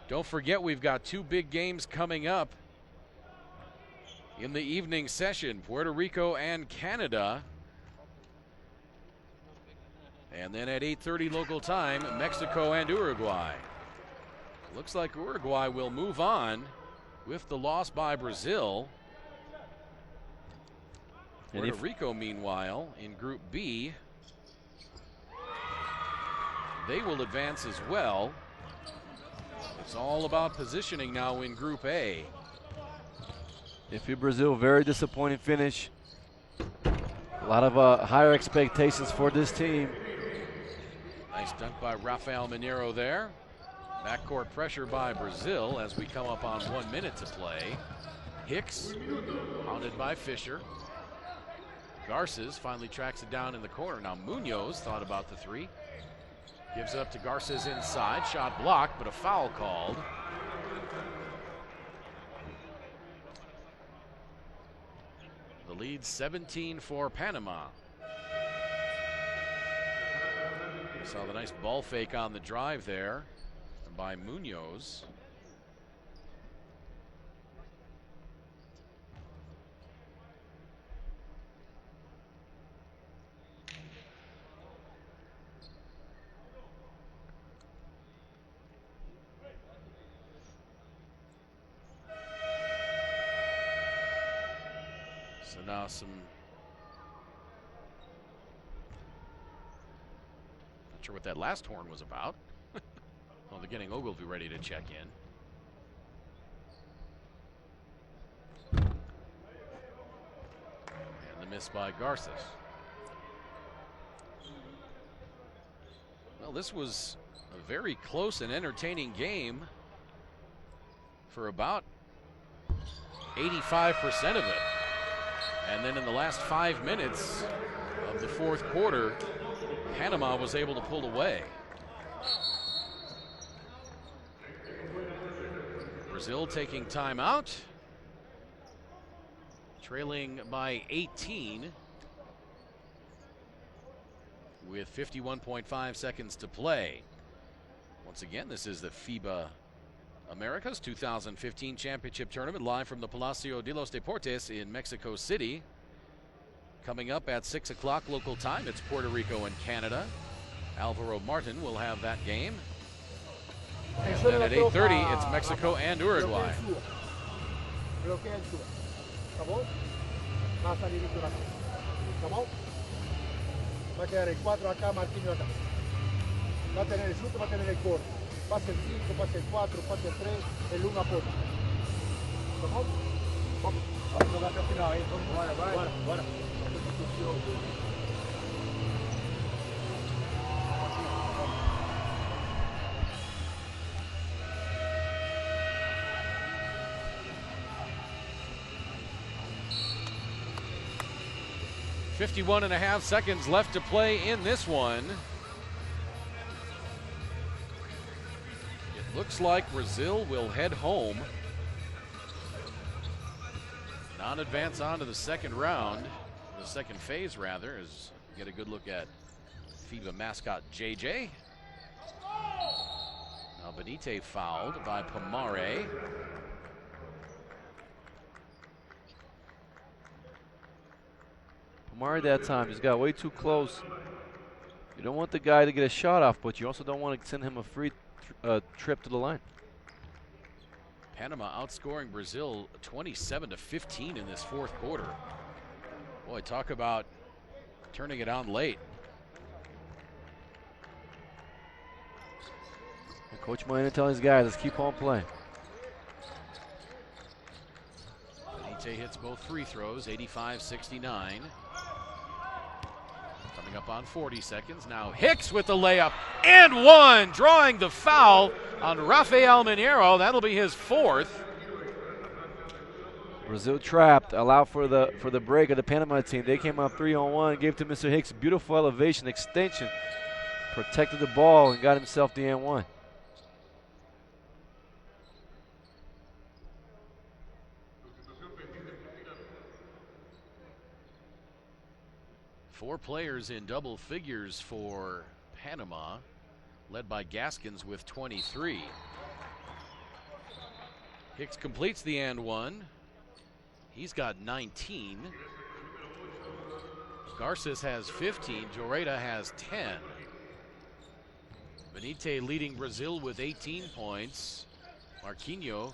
Don't forget, we've got 2 big games coming up in the evening session, Puerto Rico and Canada. And then at 8:30 local time, Mexico and Uruguay. Looks like Uruguay will move on with the loss by Brazil. Puerto Rico, meanwhile, in Group B, they will advance as well. It's all about positioning now in Group A. If you're Brazil, very disappointing finish. A lot of higher expectations for this team. Nice dunk by Rafael Mineiro there. Backcourt pressure by Brazil as we come up on 1 minute to play. Hicks, hounded by Fisher. Garces finally tracks it down in the corner. Now Munoz thought about the three. Gives it up to Garces inside. Shot blocked, but a foul called. The lead 17 for Panama. We saw the nice ball fake on the drive there by Munoz. So now some, not sure what that last horn was about. Well, they're getting Ogilvy ready to check in. And the miss by Garces. Well, this was a very close and entertaining game for about 85% of it. And then in the last 5 minutes of the fourth quarter, Panama was able to pull away. Brazil taking timeout, trailing by 18 with 51.5 seconds to play. Once again, this is the FIBA Americas 2015 Championship Tournament live from the Palacio de los Deportes in Mexico City. Coming up at 6 o'clock local time, it's Puerto Rico and Canada. Alvaro Martin will have that game. And then at 8:30, it's Mexico and Uruguay. Va a quedar el 4 acá, Marquinhos acá. Va a tener el chute, va a tener el corte. Pase el 5, pase el 4, pase el 3, el 1 apoya. ¿Vamos? Vamos. Vamos jogar até o final, hein? Vamos, bora, bora. Bora. 51.5 seconds left to play in this one. It looks like Brazil will head home. Non-advance on to the second round, the second phase rather, as we get a good look at FIBA mascot JJ. Now Benite fouled by Pomare. Pomare that time just got way too close. You don't want the guy to get a shot off, but you also don't want to send him a free trip to the line. Panama outscoring Brazil 27-15 in this fourth quarter. Boy, talk about turning it on late. And Coach Molina telling his guys, let's keep on playing. Benite hits both free throws, 85-69. Coming up on 40 seconds. Now Hicks with the layup and one, drawing the foul on Rafael Mineiro. That'll be his fourth. Brazil trapped, allowed for the break of the Panama team. They came up 3-on-1, gave to Mr. Hicks, beautiful elevation, extension, protected the ball and got himself the N1. Four players in double figures for Panama, led by Gaskins with 23. Hicks completes the and one. He's got 19. Garces has 15. Joreda has 10. Benite leading Brazil with 18 points. Marquinhos,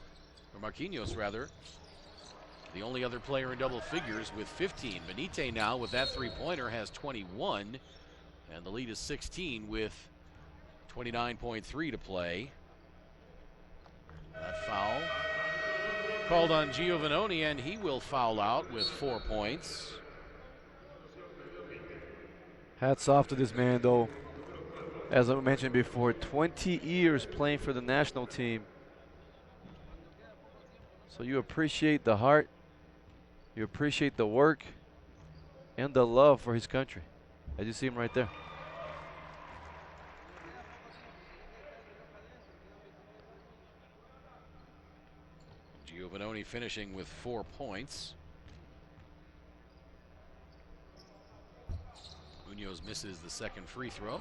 the only other player in double figures with 15. Benite now with that three-pointer has 21, and the lead is 16 with 29.3 to play. That foul called on Giovanoni, and he will foul out with 4 points. Hats off to this man, though. As I mentioned before, 20 years playing for the national team. So you appreciate the heart, you appreciate the work, and the love for his country. As you see him right there. Giovanoni finishing with 4 points. Munoz misses the second free throw.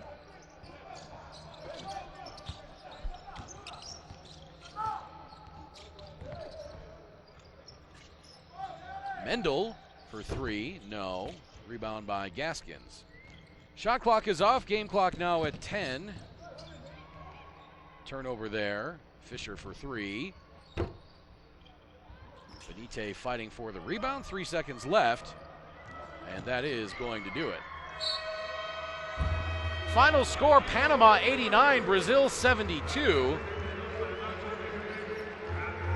Mendel for 3, no. Rebound by Gaskins. Shot clock is off, game clock now at 10. Turnover there. Fisher for 3. Benite fighting for the rebound, 3 seconds left, and that is going to do it. Final score, Panama 89, Brazil 72.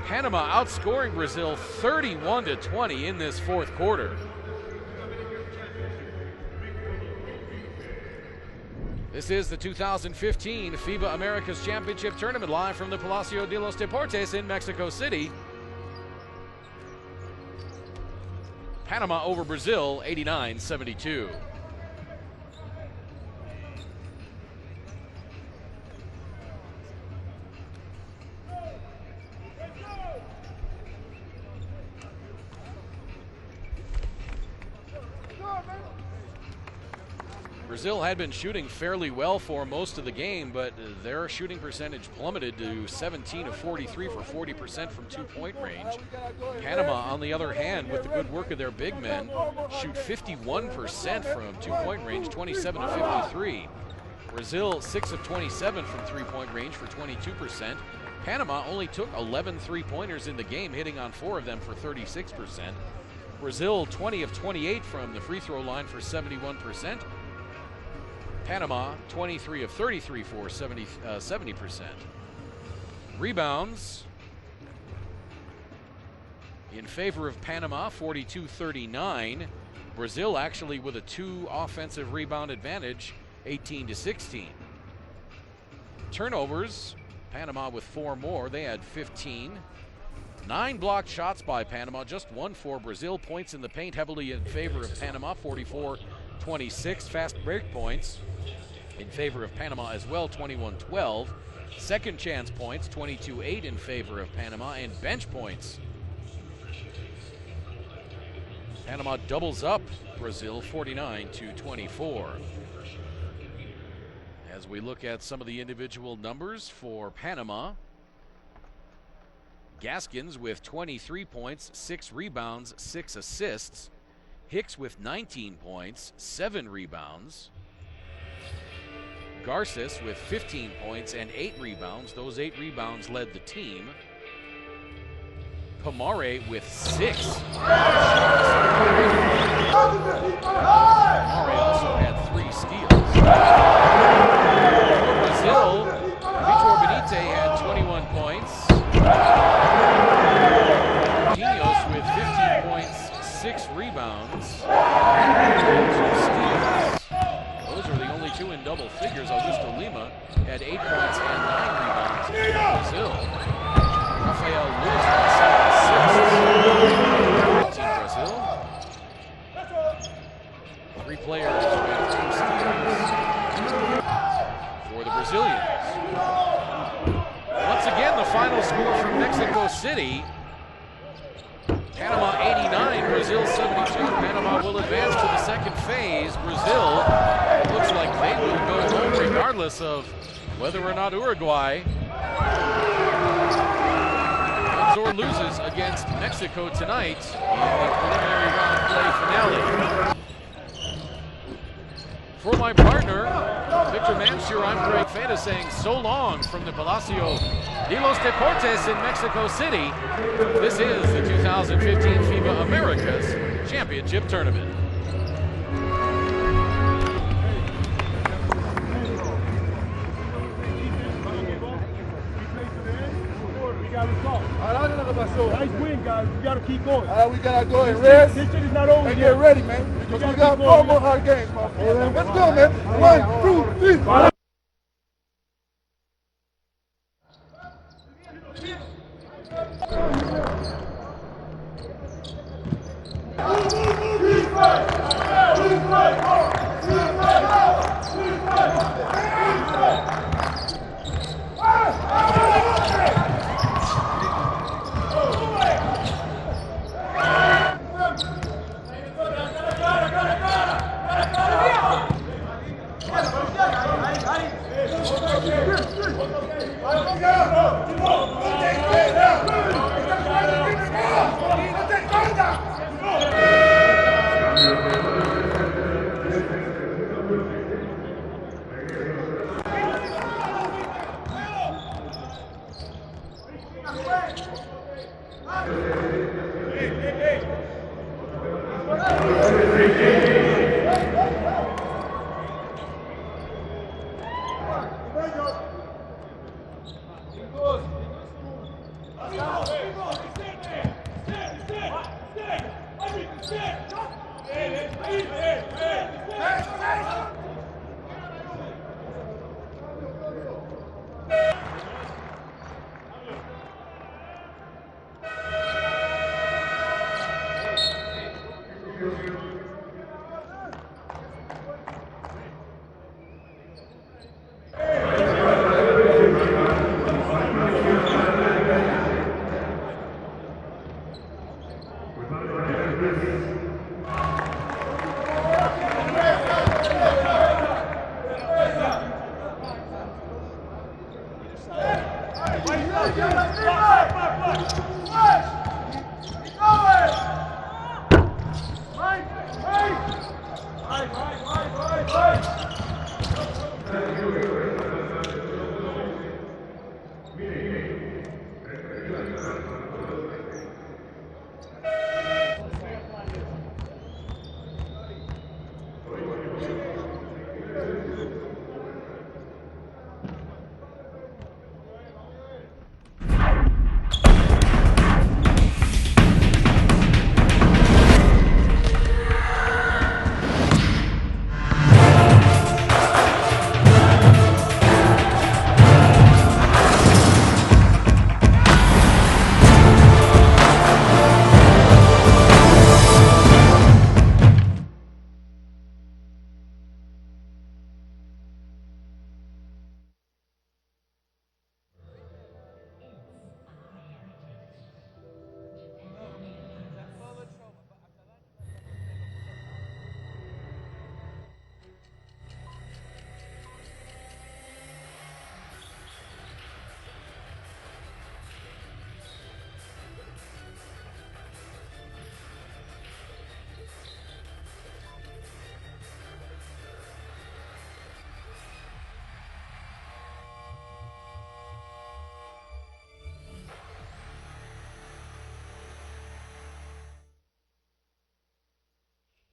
Panama outscoring Brazil 31-20 in this fourth quarter. This is the 2015 FIBA Americas Championship Tournament live from the Palacio de los Deportes in Mexico City. Panama over Brazil, 89-72. Brazil had been shooting fairly well for most of the game, but their shooting percentage plummeted to 17 of 43 for 40% from two-point range. Panama, on the other hand, with the good work of their big men, shoot 51% from two-point range, 27 of 53. Brazil, 6 of 27 from three-point range for 22%. Panama only took 11 three-pointers in the game, hitting on 4 of them for 36%. Brazil, 20 of 28 from the free throw line for 71%. Panama, 23 of 33 for 70%. Rebounds in favor of Panama, 42-39. Brazil actually with a 2 offensive rebound advantage, 18-16. Turnovers, Panama with 4 more. They had 15. 9 blocked shots by Panama, just 1 for Brazil. Points in the paint heavily in favor of Panama, 44-26. Fast break points in favor of Panama as well, 21-12. Second chance points, 22-8 in favor of Panama. And bench points, Panama doubles up Brazil, 49-24. As we look at some of the individual numbers for Panama, Gaskins with 23 points, 6 rebounds, 6 assists. Hicks with 19 points, 7 rebounds. Garces with 15 points and 8 rebounds. Those 8 rebounds led the team. Pomare with 6. Pomare also had 3 steals. For Brazil, Vitor Benite had 21 points. Marquinhos with 15 points, 6 rebounds, 2 steals. Those are the only 2 in double figures. Augusto Lima had 8 points and 9 rebounds for Brazil. Rafael Lewis had 7 assists. 15 Brazil. 3 players with 2 steals for the Brazilians. Once again, the final score from Mexico City. Panama 89, Brazil 72. Panama will advance to the second phase. Brazil, it looks like they will go home regardless of whether or not Uruguay comes or or loses against Mexico tonight in the preliminary round play finale. For my partner, Victor Mansur, I'm Craig Feta saying so long from the Palacio de los Deportes in Mexico City. This is the 2015 FIBA Americas Championship Tournament. Nice win, guys. We gotta keep going. We gotta go and rest This shit is not over and yet. get ready, man. Because we got 4 more hard games, motherfucker. Let's go, man. 1, 2, 3.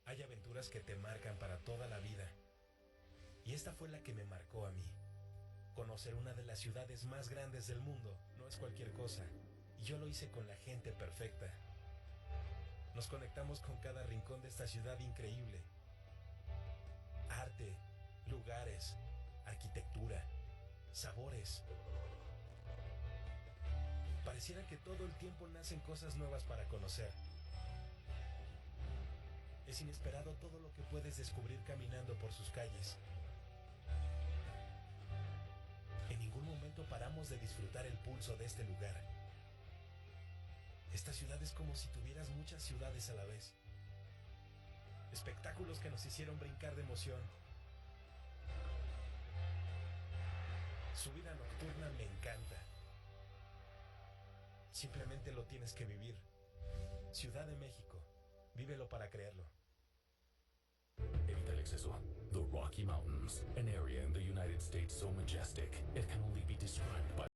Hay aventuras que te marcan para toda la vida. Y esta fue la que me marcó a mí. Conocer una de las ciudades más grandes del mundo no es cualquier cosa. Y yo lo hice con la gente perfecta. Nos conectamos con cada rincón de esta ciudad increíble. Arte, lugares, arquitectura, sabores. Pareciera que todo el tiempo nacen cosas nuevas para conocer. Es inesperado todo lo que puedes descubrir caminando por sus calles. En ningún momento paramos de disfrutar el pulso de este lugar. Esta ciudad es como si tuvieras muchas ciudades a la vez. Espectáculos que nos hicieron brincar de emoción. Su vida nocturna me encanta. Simplemente lo tienes que vivir. Ciudad de México. Vívelo para creerlo. Evita el exceso. The Rocky Mountains, an area in the United States so majestic, it can only be described by